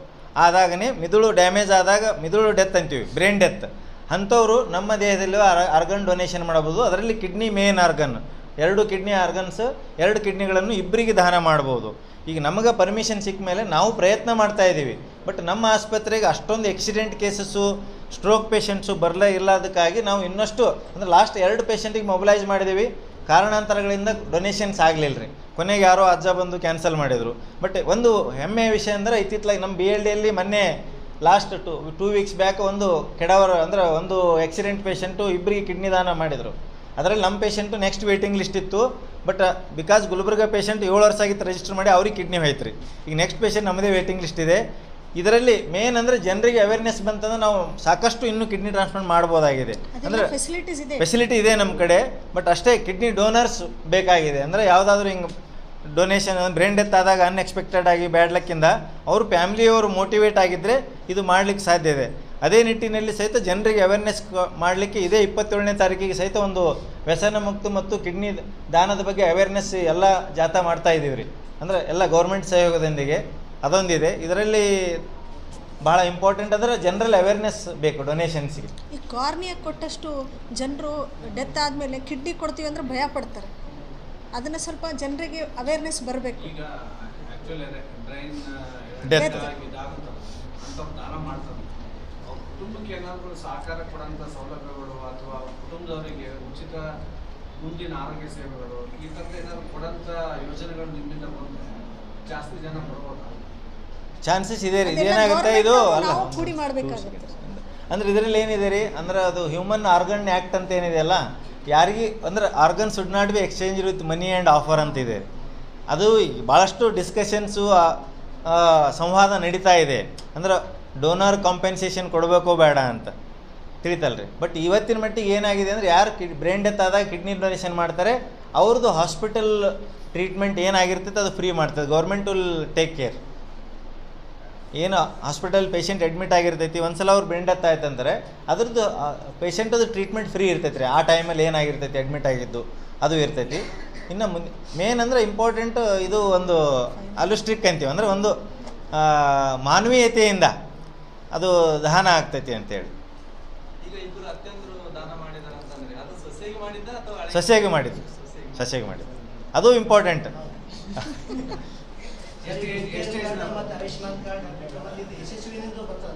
ಆದಾಗನೇ ಮಿದುಳು ಡ್ಯಾಮೇಜ್ ಆದಾಗ ಮಿದುಳು ಡೆತ್ ಅಂತೀವಿ, ಬ್ರೈನ್ ಡೆತ್. ಅಂಥವರು ನಮ್ಮ ದೇಹದಲ್ಲಿ ಆರ್ಗನ್ ಡೊನೇಷನ್ ಮಾಡಬಹುದು. ಅದರಲ್ಲಿ kidney main organ. 2 kidney organs, 2 ಕಿಡ್ನಿಗಳನ್ನು ಇಬ್ಬರಿಗೆ ದಾನ ಮಾಡ್ಬೋದು. ಈಗ ನಮಗೆ ಪರ್ಮಿಷನ್ ಸಿಕ್ಕ ಮೇಲೆ ನಾವು ಪ್ರಯತ್ನ ಮಾಡ್ತಾ ಇದ್ದೀವಿ. ಬಟ್ ನಮ್ಮ ಆಸ್ಪತ್ರೆಗೆ ಅಷ್ಟೊಂದು ಆಕ್ಸಿಡೆಂಟ್ ಕೇಸಸ್ಸು, ಸ್ಟ್ರೋಕ್ ಪೇಷಂಟ್ಸು ಬರಲೇ ಇಲ್ಲದಕ್ಕಾಗಿ ನಾವು ಇನ್ನಷ್ಟು ಅಂದರೆ ಲಾಸ್ಟ್ 2 ಪೇಷಂಟಿಗೆ ಮೊಬಿಲೈಸ್ ಮಾಡಿದ್ದೀವಿ. ಕಾರಣಾಂತರಗಳಿಂದ ಡೊನೇಷನ್ಸ್ ಆಗಲಿಲ್ಲ ರೀ. ಕೊನೆಗೆ ಯಾರೋ ಅಜ್ಜ ಬಂದು ಕ್ಯಾನ್ಸಲ್ ಮಾಡಿದರು. ಬಟ್ ಒಂದು ಹೆಮ್ಮೆಯ ವಿಷಯ ಅಂದರೆ ಇತ್ತಿತ್ತಲಾಗಿ ನಮ್ಮ BLDಯಲ್ಲಿ ಮೊನ್ನೆ ಲಾಸ್ಟ್ 2 ವೀಕ್ಸ್ ಬ್ಯಾಕ್ ಒಂದು ಕೆಡವರ್ ಅಂದರೆ ಒಂದು ಆಕ್ಸಿಡೆಂಟ್ ಪೇಷಂಟು ಇಬ್ಬರಿಗೆ ಕಿಡ್ನಿ ದಾನ ಮಾಡಿದರು. ಅದರಲ್ಲಿ ನಮ್ಮ ಪೇಷಂಟು ನೆಕ್ಸ್ಟ್ ವೇಟಿಂಗ್ ಲಿಸ್ಟ್ ಇತ್ತು. ಬಟ್ ಬಿಕಾಸ್ ಗುಲ್ಬರ್ಗ ಪೇಷಂಟ್ 7 ವರ್ಷ ಆಗಿತ್ತು ರಿಜಿಸ್ಟರ್ ಮಾಡಿ, ಅವ್ರಿಗೆ ಕಿಡ್ನಿ ಹೋಯ್ತು ರೀ. ಈಗ ನೆಕ್ಸ್ಟ್ ಪೇಷಂಟ್ ನಮ್ಮದೇ ವೇಟಿಂಗ್ ಲಿಸ್ಟ್ ಇದೆ. ಇದರಲ್ಲಿ ಮೇನ್ ಅಂದರೆ ಜನರಿಗೆ ಅವೇರ್ನೆಸ್ ಬಂತಂದ್ರೆ ನಾವು ಸಾಕಷ್ಟು ಇನ್ನೂ ಕಿಡ್ನಿ ಟ್ರಾನ್ಸ್ಪ್ಲಾಂಟ್ ಮಾಡ್ಬೋದಾಗಿದೆ. ಅಂದರೆ ಫೆಸಿಲಿಟಿ ಇದೆ ನಮ್ಮ ಕಡೆ. ಬಟ್ ಅಷ್ಟೇ ಕಿಡ್ನಿ ಡೋನರ್ಸ್ ಬೇಕಾಗಿದೆ. ಅಂದರೆ ಯಾವುದಾದ್ರೂ ಹಿಂಗೆ ಡೊನೇಷನ್ ಬ್ರೈನ್ ಡೆತ್ ಆದಾಗ ಅನ್ಎಕ್ಸ್ಪೆಕ್ಟೆಡ್ ಆಗಿ ಬ್ಯಾಡ್ ಲಕ್ಕಿಂದ ಅವ್ರ ಫ್ಯಾಮ್ಲಿಯವರು ಮೋಟಿವೇಟ್ ಆಗಿದ್ದರೆ ಇದು ಮಾಡಲಿಕ್ಕೆ ಸಾಧ್ಯ ಇದೆ. ಅದೇ ನಿಟ್ಟಿನಲ್ಲಿ ಸಹಿತ ಜನರಿಗೆ ಅವೇರ್ನೆಸ್ ಮಾಡಲಿಕ್ಕೆ ಇದೇ 27ನೇ ತಾರೀಕಿಗೆ ಸಹಿತ ಒಂದು ವ್ಯಸನ ಮುಕ್ತ ಮತ್ತು ಕಿಡ್ನಿ ದಾನದ ಬಗ್ಗೆ ಅವೇರ್ನೆಸ್ ಎಲ್ಲ ಜಾಥಾ ಮಾಡ್ತಾ ಇದ್ದೀವಿ ರೀ. ಅಂದರೆ ಎಲ್ಲ ಗೌರ್ಮೆಂಟ್ ಸಹಯೋಗದೊಂದಿಗೆ ಅದೊಂದಿದೆ. ಇದರಲ್ಲಿ ಭಾಳ ಇಂಪಾರ್ಟೆಂಟ್ ಅಂದರೆ ಜನರಲ್ ಅವೇರ್ನೆಸ್ ಬೇಕು ಡೊನೇಷನ್ಸ್ಗೆ. ಈ ಕಾರ್ನಿಯಾ ಕೊಟ್ಟಷ್ಟು ಜನರು ಡೆತ್ ಆದಮೇಲೆ ಕಿಡ್ನಿ ಕೊಡ್ತೀವಿ ಅಂದರೆ ಭಯ ಪಡ್ತಾರೆ. ಅದನ್ನು ಸ್ವಲ್ಪ ಜನರಿಗೆ ಅವೇರ್ನೆಸ್ ಬರಬೇಕು. ಈಗ ಡೆತ್ ಕುಟುಂಬಕ್ಕೆ ಏನಾದರೂ ಸಹಕಾರ ಕೊಡುವಂಥ ಸೌಲಭ್ಯಗಳು ಅಥವಾ ಕುಟುಂಬದವರಿಗೆ ಉಚಿತ ಮುಂದಿನ ಆರೋಗ್ಯ ಸೇವೆಗಳು ಈ ಥರದ ಏನಾದರೂ ಕೊಡುವಂಥ ಯೋಜನೆಗಳು ನಿಮ್ಮಿಂದ ಬಂದು ಜಾಸ್ತಿ ಜನ ಬರ್ಬೋದಾ? ಚಾನ್ಸಸ್ ಇದೆ ರೀ. ಇದೇನಾಗುತ್ತೆ ಇದು ಅಲ್ಲ ಕೂಡಿ ಮಾಡಬೇಕಾಗುತ್ತೆ. ಅಂದರೆ ಇದರಲ್ಲಿ ಏನಿದೆ ರೀ, ಅಂದರೆ ಅದು ಹ್ಯೂಮನ್ ಆರ್ಗನ್ ಆ್ಯಕ್ಟ್ ಅಂತ ಏನಿದೆ ಅಲ್ಲ, ಯಾರಿಗೆ ಅಂದರೆ organ should not be exchange with money and offer ಅಂತಿದೆ. ಅದು ಭಾಳಷ್ಟು ಡಿಸ್ಕಷನ್ಸು ಸಂವಾದ ನಡೀತಾ ಇದೆ. ಅಂದ್ರೆ ಡೋನರ್ ಕಾಂಪೆನ್ಸೇಷನ್ ಕೊಡಬೇಕೋ ಬೇಡ ಅಂತ ತಿಳಿತಲ್ರಿ. ಬಟ್ ಇವತ್ತಿನ ಮಟ್ಟಿಗೆ ಏನಾಗಿದೆ ಅಂದರೆ ಯಾರು ಬ್ರೈನ್ ಡೆತ್ ಆದಾಗ ಕಿಡ್ನಿ ಡೊನೇಷನ್ ಮಾಡ್ತಾರೆ ಅವ್ರದ್ದು ಹಾಸ್ಪಿಟಲ್ ಟ್ರೀಟ್ಮೆಂಟ್ ಏನಾಗಿರ್ತೈತೆ ಅದು ಫ್ರೀ ಮಾಡ್ತದೆ. Government will take care. ಏನು ಹಾಸ್ಪಿಟಲ್ ಪೇಷಂಟ್ ಅಡ್ಮಿಟ್ ಆಗಿರ್ತೈತಿ, ಒಂದ್ಸಲ ಅವ್ರು ಬ್ರೈನ್ ಡೆತ್ ಆಯ್ತು ಅಂದರೆ ಅದ್ರದ್ದು ಪೇಷಂಟದು ಟ್ರೀಟ್ಮೆಂಟ್ ಫ್ರೀ ಇರ್ತೈತೆ ರೀ. ಆ ಟೈಮಲ್ಲಿ ಏನಾಗಿರ್ತೈತಿ ಅಡ್ಮಿಟ್ ಆಗಿದ್ದು ಅದು ಇರ್ತೈತಿ. ಇನ್ನು ಮುಂದೆ ಮೇನ್ ಅಂದರೆ ಇಂಪಾರ್ಟೆಂಟ್ ಇದು ಒಂದು ಅಲುಸ್ಟ್ರಿಕ್ ಅಂತೀವಿ, ಅಂದರೆ ಒಂದು ಮಾನವೀಯತೆಯಿಂದ ಅದು ದಹನ ಆಗ್ತೈತಿ ಅಂತೇಳಿ. ಸಸ್ಯಾಗಿ ಮಾಡಿದ್ದು ಅದು ಇಂಪಾರ್ಟೆಂಟ್.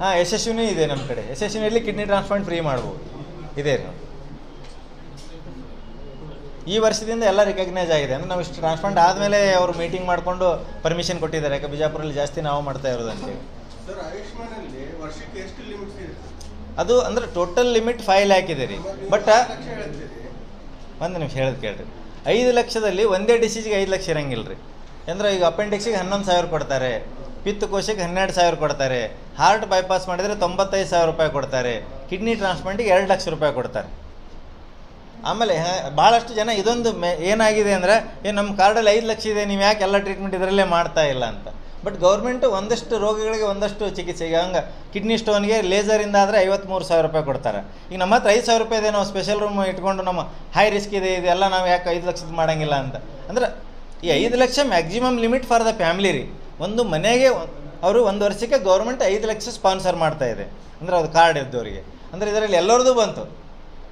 ಹಾಂ ಯಶಸ್ವಿನಿ ಇದೆ ನಮ್ಮ ಕಡೆ. ಯಶಸ್ವಿನಿಯಲ್ಲಿ ಕಿಡ್ನಿ ಟ್ರಾನ್ಸ್ಪ್ಲಾಂಟ್ ಫ್ರೀ ಮಾಡ್ಬೋದು ಇದೆ. ಈ ವರ್ಷದಿಂದ ಎಲ್ಲ ರಿಕಗ್ನೈಸ್ ಆಗಿದೆ. ಅಂದರೆ ನಾವು ಇಷ್ಟು ಟ್ರಾನ್ಸ್ಪ್ಲಾಂಟ್ ಆದಮೇಲೆ ಅವರು ಮೀಟಿಂಗ್ ಮಾಡಿಕೊಂಡು ಪರ್ಮಿಷನ್ ಕೊಟ್ಟಿದ್ದಾರೆ. ಯಾಕೆ ಬಿಜಾಪುರಲ್ಲಿ ಜಾಸ್ತಿ ನಾವು ಮಾಡ್ತಾ ಇರೋದು ಅಂತೇಳಿ. ಅದು ಅಂದರೆ ಟೋಟಲ್ ಲಿಮಿಟ್ 5 ಲ್ಯಾಕ್ ಇದೆ ರೀ. ಬಟ್ ಒಂದು ನಿಮಿಷ ಹೇಳೋದು ಕೇಳ್ರಿ. 5 ಲಕ್ಷದಲ್ಲಿ ಒಂದೇ ಡಿಸೀಸ್ಗೆ 5 ಲಕ್ಷ ಇರಂಗಿಲ್ಲ ರೀ. ಅಂದರೆ ಈಗ ಅಪೆಂಡಿಕ್ಸಿಗೆ 11,000 ಕೊಡ್ತಾರೆ, ಪಿತ್ತಕೋಶಕ್ಕೆ 12,000 ಕೊಡ್ತಾರೆ, ಹಾರ್ಟ್ ಬೈಪಾಸ್ ಮಾಡಿದರೆ 95,000 ರೂಪಾಯಿ ಕೊಡ್ತಾರೆ, ಕಿಡ್ನಿ ಟ್ರಾನ್ಸ್ಪ್ಲಾಂಟಿಗೆ 2 ಲಕ್ಷ ರೂಪಾಯಿ ಕೊಡ್ತಾರೆ. ಆಮೇಲೆ ಭಾಳಷ್ಟು ಜನ ಇದೊಂದು ಏನಾಗಿದೆ ಅಂದರೆ ನಮ್ಮ ಕಾರ್ಡಲ್ಲಿ 5 ಲಕ್ಷ ಇದೆ, ನೀವು ಯಾಕೆ ಎಲ್ಲ ಟ್ರೀಟ್ಮೆಂಟ್ ಇದರಲ್ಲೇ ಮಾಡ್ತಾ ಇಲ್ಲ ಅಂತ. ಬಟ್ ಗೌರ್ಮೆಂಟು ಒಂದಷ್ಟು ರೋಗಗಳಿಗೆ ಒಂದಷ್ಟು ಚಿಕಿತ್ಸೆಗೆ ಹಂಗೆ ಕಿಡ್ನಿ ಸ್ಟೋನ್ಗೆ ಲೇಸರಿಂದ ಆದರೆ 53,000 ರೂಪಾಯಿ ಕೊಡ್ತಾರೆ. ಈಗ ನಮ್ಮ ಹತ್ರ 5,000 ರೂಪಾಯಿದೆ, ನಾವು ಸ್ಪೆಷಲ್ ರೂಮ್ ಇಟ್ಕೊಂಡು ನಮ್ಮ ಹೈ ರಿಸ್ಕ್ ಇದೆ ಇದೆಲ್ಲ ನಾವು ಯಾಕೆ 5 ಲಕ್ಷದ ಮಾಡೋಂಗಿಲ್ಲ ಅಂತ. ಅಂದ್ರೆ ಈ 5 lakh maximum limit for the family ರೀ. ಒಂದು ಮನೆಗೆ ಅವರು 1 ವರ್ಷಕ್ಕೆ ಗೌರ್ಮೆಂಟ್ 5 ಲಕ್ಷ ಸ್ಪಾನ್ಸರ್ ಮಾಡ್ತಾ ಇದೆ, ಅಂದರೆ ಅದು ಕಾರ್ಡ್ ಇದ್ದವರಿಗೆ. ಅಂದರೆ ಇದರಲ್ಲಿ ಎಲ್ಲರದ್ದು ಬಂತು.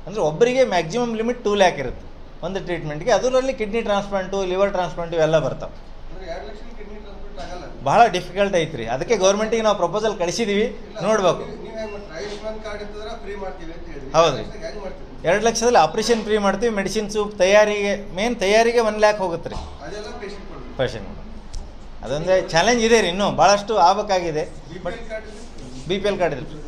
ಅಂದರೆ ಒಬ್ಬರಿಗೆ ಮ್ಯಾಕ್ಸಿಮಮ್ ಲಿಮಿಟ್ 2 ಲ್ಯಾಕ್ ಇರುತ್ತೆ ಒಂದು ಟ್ರೀಟ್ಮೆಂಟ್ಗೆ. ಅದರಲ್ಲಿ ಕಿಡ್ನಿ ಟ್ರಾನ್ಸ್ಪ್ಲಾಂಟು, ಲಿವರ್ ಟ್ರಾನ್ಸ್ಪ್ಲಾಂಟು ಇವೆಲ್ಲ ಬರ್ತಾವೆ. ಭಾಳ ಡಿಫಿಕಲ್ಟ್ ಐತ್ರಿ. ಅದಕ್ಕೆ ಗೌರ್ಮೆಂಟಿಗೆ ನಾವು ಪ್ರಪೋಸಲ್ ಕಳಿಸಿದ್ದೀವಿ, ನೋಡ್ಬೇಕು. ಹೌದು ರೀ, 2 ಲಕ್ಷದಲ್ಲಿ ಆಪ್ರೇಷನ್ ಫ್ರೀ ಮಾಡ್ತೀವಿ. ಮೆಡಿಸಿನ್ಸು ತಯಾರಿಗೆ ತಯಾರಿಗೆ 1 ಲ್ಯಾಕ್ ಹೋಗುತ್ತೆ ರೀ ಪೇಷಂಟ್. ಅದೊಂದೇ ಚಾಲೆಂಜ್ ಇದೆ ರೀ, ಇನ್ನೂ ಭಾಳಷ್ಟು ಆಗಬೇಕಾಗಿದೆ. ಬಟ್ BPL ಕಾರ್ಡ್ ಇದೆ.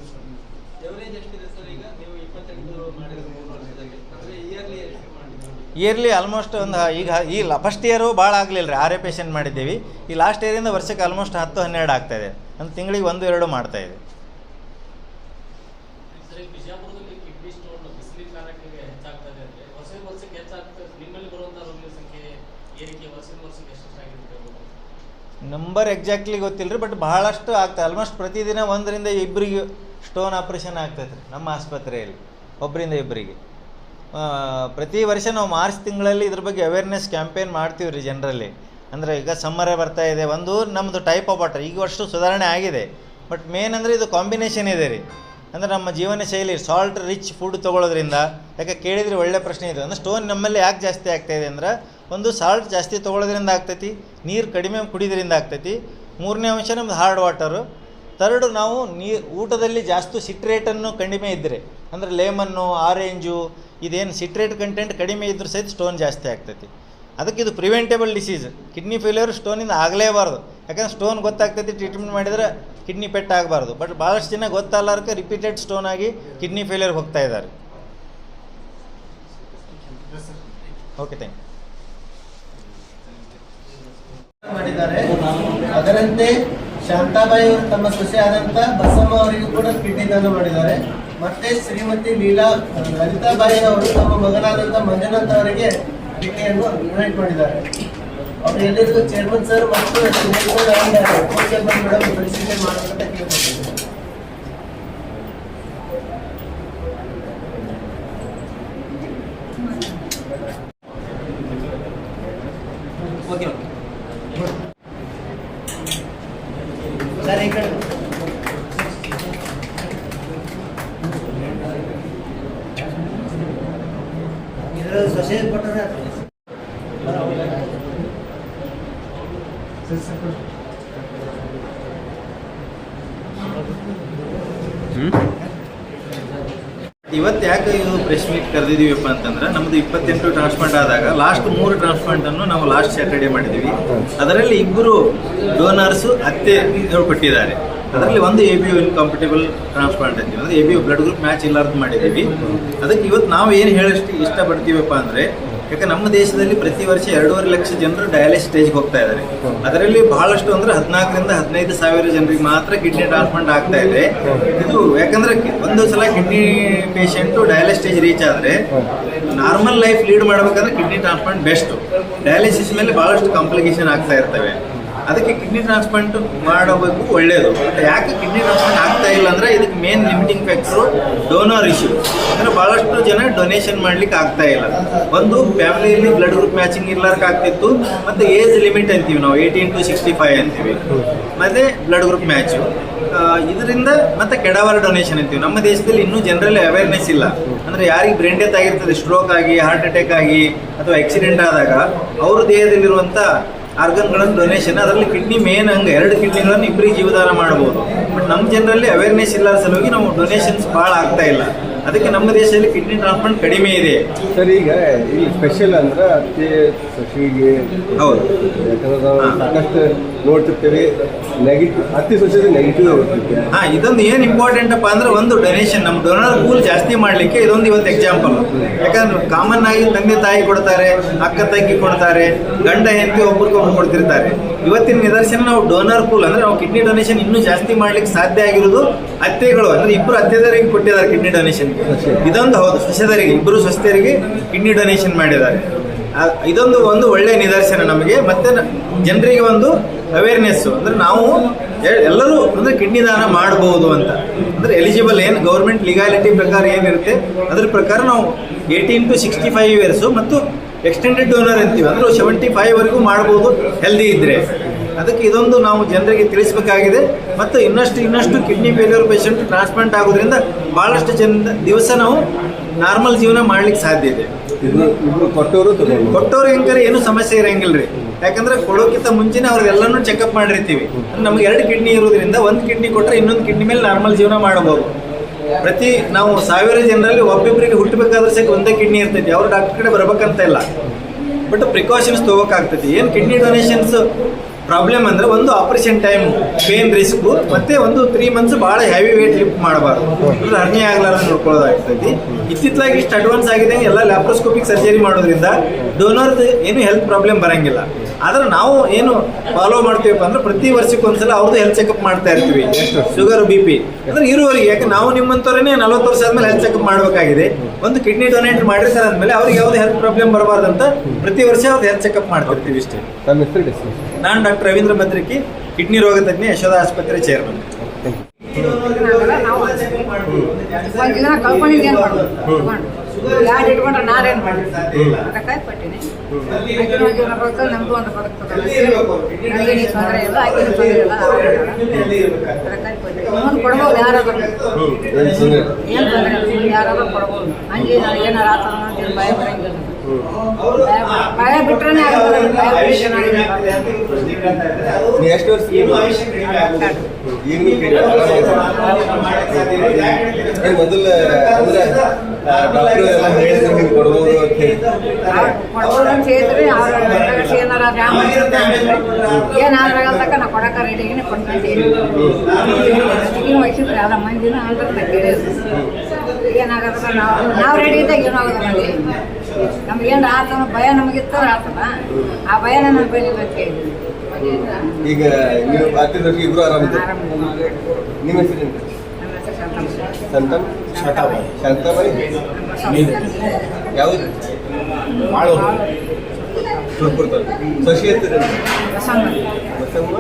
ಇಯರ್ಲಿ ಆಲ್ಮೋಸ್ಟ್ ಒಂದು ಈ ಫಸ್ಟ್ ಇಯರು ಭಾಳ ಆಗಲಿಲ್ಲ ರೀ, 6 ಪೇಷಂಟ್ ಮಾಡಿದ್ದೀವಿ. ಈ ಲಾಸ್ಟ್ ಇಯರಿಂದ ವರ್ಷಕ್ಕೆ ಆಲ್ಮೋಸ್ಟ್ 10-12 ಆಗ್ತಾಯಿದೆ. ಒಂದು ತಿಂಗಳಿಗೆ 1-2 ಮಾಡ್ತಾಯಿದೆ. ನಂಬರ್ ಎಕ್ಸಾಕ್ಟ್ಲಿ ಗೊತ್ತಿಲ್ಲ ರೀ, ಬಟ್ ಭಾಳಷ್ಟು ಆಗ್ತದೆ. ಆಲ್ಮೋಸ್ಟ್ ಪ್ರತಿದಿನ 1ರಿಂದ 2 ಸ್ಟೋನ್ ಆಪ್ರೇಷನ್ ಆಗ್ತೈತೆ ರೀ ನಮ್ಮ ಆಸ್ಪತ್ರೆಯಲ್ಲಿ, 1ರಿಂದ 2. ಪ್ರತಿ ವರ್ಷ ನಾವು ಮಾರ್ಚ್ ತಿಂಗಳಲ್ಲಿ ಇದ್ರ ಬಗ್ಗೆ ಅವೇರ್ನೆಸ್ ಕ್ಯಾಂಪೇನ್ ಮಾಡ್ತೀವಿ ರೀ ಜನರಲ್ಲಿ. ಅಂದರೆ ಈಗ ಸಮ್ಮರೇ ಬರ್ತಾ ಇದೆ, ಒಂದು ನಮ್ಮದು ಟೈಪ್ ಆಫ್ ವಾಟರ್ ಈಗ ಅಷ್ಟು ಸುಧಾರಣೆ ಆಗಿದೆ. ಬಟ್ ಮೇನ್ ಅಂದರೆ ಇದು ಕಾಂಬಿನೇಷನ್ ಇದೆ ರೀ. ಅಂದರೆ ನಮ್ಮ ಜೀವನ ಶೈಲಿ ಸಾಲ್ಟ್ ರಿಚ್ ಫುಡ್ ತೊಗೊಳೋದ್ರಿಂದ, ಯಾಕೆ ಕೇಳಿದರೆ ಒಳ್ಳೆ ಪ್ರಶ್ನೆ ಇದು. ಅಂದರೆ ಸ್ಟೋನ್ ನಮ್ಮಲ್ಲಿ ಯಾಕೆ ಜಾಸ್ತಿ ಆಗ್ತಾಯಿದೆ ಅಂದ್ರೆ, ಒಂದು ಸಾಲ್ಟ್ ಜಾಸ್ತಿ ತೊಗೊಳೋದ್ರಿಂದ ಆಗ್ತೈತಿ, ನೀರು ಕಡಿಮೆ ಕುಡಿಯೋದ್ರಿಂದ ಆಗ್ತೈತಿ. 3ನೇ ಅಂಶ ನಮ್ಮದು ಹಾರ್ಡ್ ವಾಟರು. 3 ನಾವು ಊಟದಲ್ಲಿ ಜಾಸ್ತಿ ಸಿಟ್ರೇಟನ್ನು ಕಡಿಮೆ ಇದ್ದರೆ, ಅಂದರೆ ಲೆಮನ್ನು, ಆರೆಂಜು, ಇದೇನು ಸಿಟ್ರೇಟ್ ಕಂಟೆಂಟ್ ಕಡಿಮೆ ಇದ್ರೂ ಸಹಿತ ಸ್ಟೋನ್ ಜಾಸ್ತಿ ಆಗ್ತೈತಿ. ಅದಕ್ಕೆ ಇದು ಪ್ರಿವೆಂಟೇಬಲ್ ಡಿಸೀಸ್. ಕಿಡ್ನಿ ಫೇಲ್ಯೂರ್ ಸ್ಟೋನಿಂದ ಆಗಲೇಬಾರ್ದು. ಯಾಕಂದ್ರೆ ಸ್ಟೋನ್ ಗೊತ್ತಾಗ್ತೈತಿ, ಟ್ರೀಟ್ಮೆಂಟ್ ಮಾಡಿದರೆ ಕಿಡ್ನಿ ಪೆಟ್ಟಾಗಬಾರ್ದು. ಬಟ್ ಭಾಳಷ್ಟು ಜನ ಗೊತ್ತಲ್ಲಾರಕ್ಕೆ ರಿಪೀಟೆಡ್ ಸ್ಟೋನ್ ಆಗಿ ಕಿಡ್ನಿ ಫೇಲ್ಯೂರ್ ಹೋಗ್ತಾ ಇದ್ದಾರೆ. Okay, thank you. ಮಾಡಿದ್ದಾರೆ. ಅದರಂತೆ ಶಾಂತಾಬಾಯಿ ಅವರು ತಮ್ಮ ಸೊಸೆ ಆದಂತ ಬಸಮ್ಮ ಅವರಿಗೂ ಕೂಡ ಕಿಡ್ನಿ ದಾನ ಮಾಡಿದ್ದಾರೆ. ಮತ್ತೆ ಶ್ರೀಮತಿ ಲಲಿತಾಬಾಯಿ ಅವರು ತಮ್ಮ ಮಗನಾದಂತ ಮಂಜುನಾಥ್ ಅವರಿಗೆ ಕಿಡ್ನಿಯನ್ನು ಡೊನೇಟ್ ಮಾಡಿದ್ದಾರೆ. ಅವರು ಎಲ್ಲರಿಗೂ ಚೇರ್ಮನ್ ಸರ್ ಮತ್ತು ಮೇಡಮ್ ಪರಿಶೀಲನೆ ಮಾಡಬೇಕಂತ ಕೇಳ್ಕೊಟ್ಟಿದ್ದಾರೆ. ಸರ್ ಈ ಕಡೆ ಇದರ ಸೊಸೆ ಕೊಟ್ಟರೆ ಇವತ್ತು ಯಾಕೆ ಇದು ಪ್ರೆಸ್ ಮೀಟ್ ಕರೆದಿದ್ದೀವಪ್ಪ ಅಂತಂದ್ರೆ, ನಮ್ಮದು 28 ಟ್ರಾನ್ಸ್ಪ್ಲಾಂಟ್ ಆದಾಗ ಲಾಸ್ಟ್ 3 ಟ್ರಾನ್ಸ್ಪ್ಲಾಂಟನ್ನು ನಾವು ಲಾಸ್ಟ್ ಸ್ಯಾಟರ್ಡೇ ಮಾಡಿದ್ದೀವಿ. ಅದರಲ್ಲಿ 2 ಡೋನರ್ಸು ಅತ್ತೆ ಕೊಟ್ಟಿದ್ದಾರೆ. ಅದರಲ್ಲಿ ಒಂದು ABO ಇನ್ಕಾಂಪಿಟೇಬಲ್ ಟ್ರಾನ್ಸ್ಪ್ಲಾಂಟ್ ಅಂತೀವಿ, ಅಂದರೆ ABO ಬ್ಲಡ್ ಗ್ರೂಪ್ ಮ್ಯಾಚ್ ಇಲ್ಲಾರ್ದು ಮಾಡಿದ್ದೀವಿ. ಅದಕ್ಕೆ ಇವತ್ತು ನಾವು ಏನು ಹೇಳಷ್ಟು ಇಷ್ಟಪಡ್ತೀವಪ್ಪ ಅಂದರೆ, ಯಾಕೆ ನಮ್ಮ ದೇಶದಲ್ಲಿ ಪ್ರತಿ ವರ್ಷ 2.5 ಲಕ್ಷ ಜನರು ಡಯಾಲಿಸಿಸ್ ಸ್ಟೇಜ್ಗೆ ಹೋಗ್ತಾ ಇದ್ದಾರೆ. ಅದರಲ್ಲಿ ಬಹಳಷ್ಟು ಅಂದರೆ 14ರಿಂದ 15 ಸಾವಿರ ಜನರಿಗೆ ಮಾತ್ರ ಕಿಡ್ನಿ ಟ್ರಾನ್ಸ್ಪ್ಲಾಂಟ್ ಆಗ್ತಾ ಇದೆ. ಇದು ಯಾಕಂದ್ರೆ ಒಂದು ಸಲ kidney patient dialysis stage reach ಆದರೆ ನಾರ್ಮಲ್ ಲೈಫ್ ಲೀಡ್ ಮಾಡಬೇಕಂದ್ರೆ ಕಿಡ್ನಿ ಟ್ರಾನ್ಸ್ಪ್ಲಾಂಟ್ ಬೆಸ್ಟ್. ಡಯಾಲಿಸಿಸ್ ಮೇಲೆ ಬಹಳಷ್ಟು ಕಾಂಪ್ಲಿಕೇಶನ್ ಆಗ್ತಾ ಇರ್ತವೆ. ಅದಕ್ಕೆ ಕಿಡ್ನಿ ಟ್ರಾನ್ಸ್ಪ್ಲಾಂಟ್ ಮಾಡಬೇಕು, ಒಳ್ಳೆಯದು. ಯಾಕೆ ಕಿಡ್ನಿ ಟ್ರಾನ್ಸ್ಪ್ಲಾಂಟ್ ಆಗ್ತಾ ಇಲ್ಲ ಅಂದರೆ, ಇದಕ್ಕೆ main limiting factor donor issue. ಅಂದರೆ ಭಾಳಷ್ಟು ಜನ ಡೊನೇಷನ್ ಮಾಡ್ಲಿಕ್ಕೆ ಆಗ್ತಾ ಇಲ್ಲ. ಒಂದು ಫ್ಯಾಮಿಲಿಯಲ್ಲಿ ಬ್ಲಡ್ ಗ್ರೂಪ್ ಮ್ಯಾಚಿಂಗ್ ಇರ್ಲಾರ್ಕ ಆಗ್ತಿತ್ತು, ಮತ್ತು ಏಜ್ ಲಿಮಿಟ್ ಅಂತೀವಿ ನಾವು 18 to 65 ಅಂತೀವಿ, ಮತ್ತು ಬ್ಲಡ್ ಗ್ರೂಪ್ ಮ್ಯಾಚು. ಇದರಿಂದ ಮತ್ತೆ ಕೆಡವರ್ ಡೊನೇಷನ್ ಅಂತೀವಿ. ನಮ್ಮ ದೇಶದಲ್ಲಿ ಇನ್ನೂ ಜನರಲ್ಲಿ ಅವೇರ್ನೆಸ್ ಇಲ್ಲ. ಅಂದರೆ ಯಾರಿಗೆ ಬ್ರೈನ್ ಡೆತ್ ಆಗಿರ್ತದೆ, ಸ್ಟ್ರೋಕ್ ಆಗಿ, ಹಾರ್ಟ್ ಅಟ್ಯಾಕ್ ಆಗಿ, ಅಥವಾ ಆಕ್ಸಿಡೆಂಟ್ ಆದಾಗ ಅವ್ರ ದೇಹದಲ್ಲಿರುವಂಥ ಆರ್ಗನ್ಗಳನ್ನು ಡೊನೇಷನ್, ಅದರಲ್ಲಿ ಕಿಡ್ನಿ ಮೇನ್ ಹಂಗೆ 2 ಕಿಡ್ನಿಗಳನ್ನು ಇಬ್ಬರಿಗೆ ಜೀವದಾನ ಮಾಡ್ಬೋದು. ಬಟ್ ನಮ್ಮ ಜನರಲ್ಲಿ ಅವೇರ್ನೆಸ್ ಇಲ್ಲದ ಸಲುವಾಗಿ ನಾವು ಡೊನೇಷನ್ಸ್ ಭಾಳ ಆಗ್ತಾ ಇಲ್ಲ. ಅದಕ್ಕೆ ನಮ್ಮ ದೇಶದಲ್ಲಿ ಕಿಡ್ನಿ ಟ್ರಾನ್ಸ್ಪ್ಲಾಂಟ್ ಕಡಿಮೆ ಇದೆ. ಸರ್, ಈಗ ಇಲ್ಲಿ ಸ್ಪೆಷಲ್ ಅಂದ್ರೆ ಅತ್ತೆ ಸೊಸೆಗೆ ಹೌದು, ಯಾಕಂದ್ರೆ ನಾವು ಸಾಕಷ್ಟು ನೋಡ್ತಿರ್ತೀವಿ ನೆಗೆಟಿವ್, ಅತ್ತೆ ಸೊಸೆಗೆ ನೆಗೆಟಿವ್ ಇರ್ತೈತೆ. ಇದೊಂದು ಏನು ಇಂಪಾರ್ಟೆಂಟ್ ಅಪ್ಪ ಅಂದ್ರೆ, ಒಂದು ಡೊನೇಷನ್ ನಮ್ಮ ಡೊನರ್ ಪೂಲ್ ಜಾಸ್ತಿ ಮಾಡಲಿಕ್ಕೆ ಇದೊಂದು ಇವತ್ತು ಎಕ್ಸಾಂಪಲ್. ಯಾಕಂದ್ರೆ ಕಾಮನ್ ಆಗಿ ತಂದೆ ತಾಯಿ ಕೊಡ್ತಾರೆ, ಅಕ್ಕ ತಂಗಿ ಕೊಡ್ತಾರೆ, ಗಂಡ ಹೆಂಡತಿ ಒಬ್ರಿಗೊಬ್ರು ಕೊಡ್ತಿರ್ತಾರೆ. ಇವತ್ತಿನ ನಿದರ್ಶನ ನಾವು ಡೋನರ್ ಪೂಲ್ ಅಂದ್ರೆ ನಾವು ಕಿಡ್ನಿ ಡೊನೇಷನ್ ಇನ್ನೂ ಜಾಸ್ತಿ ಮಾಡ್ಲಿಕ್ಕೆ ಸಾಧ್ಯ ಆಗಿರೋದು ಅತ್ತೆಗಳು. ಅಂದ್ರೆ 2 ಅತ್ತೆದರಿಗೆ ಕೊಟ್ಟಿದ್ದಾರೆ ಕಿಡ್ನಿ ಡೊನೇಷನ್. ಇದೊಂದು ಹೌದು, ಸೊಸೆದರಿಗೆ 2 ಸೊಸೆಯರಿಗೆ ಕಿಡ್ನಿ ಡೊನೇಷನ್ ಮಾಡಿದ್ದಾರೆ. ಇದೊಂದು ಒಳ್ಳೆಯ ನಿದರ್ಶನ ನಮಗೆ. ಮತ್ತು ಜನರಿಗೆ ಒಂದು ಅವೇರ್ನೆಸ್ಸು, ಅಂದರೆ ನಾವು ಎಲ್ಲರೂ ಅಂದರೆ ಕಿಡ್ನಿ ದಾನ ಮಾಡಬಹುದು ಅಂತ, ಅಂದರೆ ಎಲಿಜಿಬಲ್ ಏನು ಗೌರ್ಮೆಂಟ್ ಲೀಗಾಲಿಟಿ ಪ್ರಕಾರ ಏನಿರುತ್ತೆ ಅದ್ರ ಪ್ರಕಾರ ನಾವು 18 to 65 ಇಯರ್ಸು ಮತ್ತು ಎಕ್ಸ್ಟೆಂಡೆಡ್ ಡೋನರ್ ಅಂತೀವಿ, ಅಂದರೆ 75ವರೆಗೂ ಮಾಡ್ಬೋದು ಹೆಲ್ದಿ ಇದ್ದರೆ. ಅದಕ್ಕೆ ಇದೊಂದು ನಾವು ಜನರಿಗೆ ತಿಳಿಸಬೇಕಾಗಿದೆ. ಮತ್ತು ಇನ್ನಷ್ಟು ಕಿಡ್ನಿ ಫೇಲ್ಯೂರ್ ಪೇಷಂಟ್ ಟ್ರಾನ್ಸ್ಪ್ಲಾಂಟ್ ಆಗೋದ್ರಿಂದ ಭಾಳಷ್ಟು ದಿವಸ ನಾವು ನಾರ್ಮಲ್ ಜೀವನ ಮಾಡ್ಲಿಕ್ಕೆ ಸಾಧ್ಯ ಇದೆ. ಕೊಟ್ಟವ್ರು ಹೆಂಗಾರೆ ಏನೂ ಸಮಸ್ಯೆ ಇರಂಗಿಲ್ಲ ರೀ. ಯಾಕಂದ್ರೆ ಕೊಡೋಕ್ಕಿಂತ ಮುಂಚೆನೇ ಅವ್ರದ್ದೆಲ್ಲನೂ ಚೆಕಪ್ ಮಾಡಿರ್ತೀವಿ. ನಮ್ಗೆ 2 ಕಿಡ್ನಿ ಇರೋದ್ರಿಂದ 1 ಕಿಡ್ನಿ ಕೊಟ್ಟರೆ ಇನ್ನೊಂದು ಕಿಡ್ನಿ ಮೇಲೆ ನಾರ್ಮಲ್ ಜೀವನ ಮಾಡಬಹುದು. ನಾವು 1000 ಜನರಲ್ಲಿ ಒಬ್ಬೊಬ್ಬರಿಗೆ ಹುಟ್ಟಬೇಕಾದ್ರೆ ಸಹ ಒಂದೇ ಕಿಡ್ನಿ ಇರ್ತೈತಿ, ಅವ್ರು ಡಾಕ್ಟರ್ ಕಡೆ ಬರ್ಬೇಕಂತ ಇಲ್ಲ. ಬಟ್ ಪ್ರಿಕಾಷನ್ಸ್ ತೊಗೋಬೇಕಾಗ್ತೈತಿ. ಏನು ಕಿಡ್ನಿ ಡೊನೇಷನ್ಸ್ ಪ್ರಾಬ್ಲಮ್ ಅಂದರೆ ಒಂದು ಆಪರೇಷನ್ ಟೈಮ್ ಪೇನ್ ರಿಸ್ಕು, ಮತ್ತು ಒಂದು 3 months ಭಾಳ ಹೆವಿ ವೇಟ್ ಲಿಫ್ಟ್ ಮಾಡಬಾರ್ದು, ಅಂದರೆ ಹರ್ನಿ ಆಗಲಾರ್ದು ನೋಡ್ಕೊಳ್ಳೋದಾಗ್ತೈತಿ. ಇತ್ತಿತ್ತಲಾಗಿ ಇಷ್ಟು ಅಡ್ವಾನ್ಸ್ ಆಗಿದೆ, ಎಲ್ಲ ಲ್ಯಾಪ್ರೋಸ್ಕೋಪಿಕ್ ಸರ್ಜರಿ ಮಾಡೋದ್ರಿಂದ ಡೋನರ್ದು ಏನು ಹೆಲ್ತ್ ಪ್ರಾಬ್ಲಮ್ ಬರೋಂಗಿಲ್ಲ. ಆದರೆ ನಾವು ಏನು ಫಾಲೋ ಮಾಡ್ತೀವಪ್ಪ ಅಂದ್ರೆ ಪ್ರತಿ ವರ್ಷಕ್ಕೊಂದ್ಸಲ ಅವ್ರದ್ದು ಹೆಲ್ತ್ ಚೆಕಪ್ ಮಾಡ್ತಾ ಇರ್ತೀವಿ. ಶುಗರ್ BP ಅಂದರೆ ಇರುವವರಿಗೆ, ಯಾಕೆ ನಾವು ನಿಮ್ಮಂಥವ್ರೇ 40 ವರ್ಷ ಆದಮೇಲೆ ಹೆಲ್ತ್ ಚೆಕಪ್ ಮಾಡಬೇಕಾಗಿದೆ. ಒಂದು ಕಿಡ್ನಿ ಡೊನೇಟ್ ಮಾಡಿರ್ತಾರೆ ಅಂದಮೇಲೆ ಅವ್ರಿಗೆ ಯಾವುದೇ ಹೆಲ್ತ್ ಪ್ರಾಬ್ಲಮ್ ಬರಬಾರ್ದಂತ ಪ್ರತಿ ವರ್ಷ ಅವ್ರದ್ದು ಹೆಲ್ತ್ ಚೆಕಪ್ ಮಾಡ್ತಿರ್ತೀವಿ ಇಷ್ಟೇ. ನಾನು ಡಾಕ್ಟರ್ ರವೀಂದ್ರ ಭದ್ರಕಿ, ಕಿಡ್ನಿ ರೋಗ ತಜ್ಞ, ಯಶೋಧ ಆಸ್ಪತ್ರೆ ಚೇರ್ಮನ್. ಒಂದಿನ ಕಳ್ಕೊಂಡಿದ್ದು ಏನು ಮಾಡೋದು, ಯಾರು ಇಟ್ಕೊಂಡ್ರೆ ನಾನೇನು ಮಾಡಿ ಅದಕ್ಕಾಗಿ ಕೊಟ್ಟಿನಿ. ಆಕಿನ ಒಂದು ಜೀವನ ಬರ್ತದೆ, ನಮಗೂ ಒಂದು ಬದುಕ್ತದೆ. ನನಗೇನು ತೊಂದರೆ ಇಲ್ಲ, ಆಕಿನ ತೊಂದರೆ ಇಲ್ಲ, ಅದಕ್ಕಾಗಿ ಕೊಟ್ಟಿನಿ. ಮುಂದೆ ಕೊಡ್ಬೋದು, ಯಾರಾದ್ರೂ ಏನು ತೊಂದರೆ ಇಲ್ಲ, ಯಾರಾದ್ರೂ ಕೊಡ್ಬೋದು. ಹಂಗೆ ಏನಾರು ಆತ ಏನು ಭಯ ಬರಂಗಿಲ್ಲ. ಭಯ ಬಿಟ್ರೆ ಎಷ್ಟು ವರ್ಷ ಮೊದಲ ಅಂದ್ರೆ ಡಾಕ್ಟರ್ ಎಲ್ಲ ಹೇಳಿದ್ರೆ ಹಿಂಗೆ ಕೊಡ್ಬೋದು ಅಂತ ಹೇಳಿ ಕೊಡ್ಬೋದು ಅಂತ ಹೇಳಿದ್ರಿ. ಅವ್ರು ಏನಾರ ಏನಾದ್ರಾಗಲ್ತಕ್ಕ ನಾ ಕೊಡಕ್ಕೆ ರೆಡಿಗೆ ಕೊಡ್ತೀನಿ. ಈಗಿನ ವಯಸ್ಸಿದ್ರೆ ಎಲ್ಲ ಮಂದಿನ ಅಂದ್ರೆ ನಾ ಕೇಳಿದ್ರು ಏನಾಗದ ನಾವು ರೆಡಿ ಇದ್ದಾಗ ಏನೂ ಆಗೋದು ನೋಡಿ. ನಮ್ಗೇನು ಆತನ ಭಯ ನಮಗಿತ್ತು ಆತನ, ಆ ಭಯನ ನಾನು ಬೆಳಿಲ್ಲ ಅಂತ ಹೇಳಿದ್ವಿ. ಈಗ ನೀವು 10 ವರ್ಷಕ್ಕೆ ಇಬ್ರು ಆರಾಮಿದ್ದಾರೆ. ನಿಮ್ಮ ಹೆಸರು ಸಂತಮ್ ಶಾಂತಾಬಾಯಿ ಯಾವುದು ಸುರ್ಪುರ ಸೊಸಿ ಇರ್ತೀರ ಬಸಮ್ಮ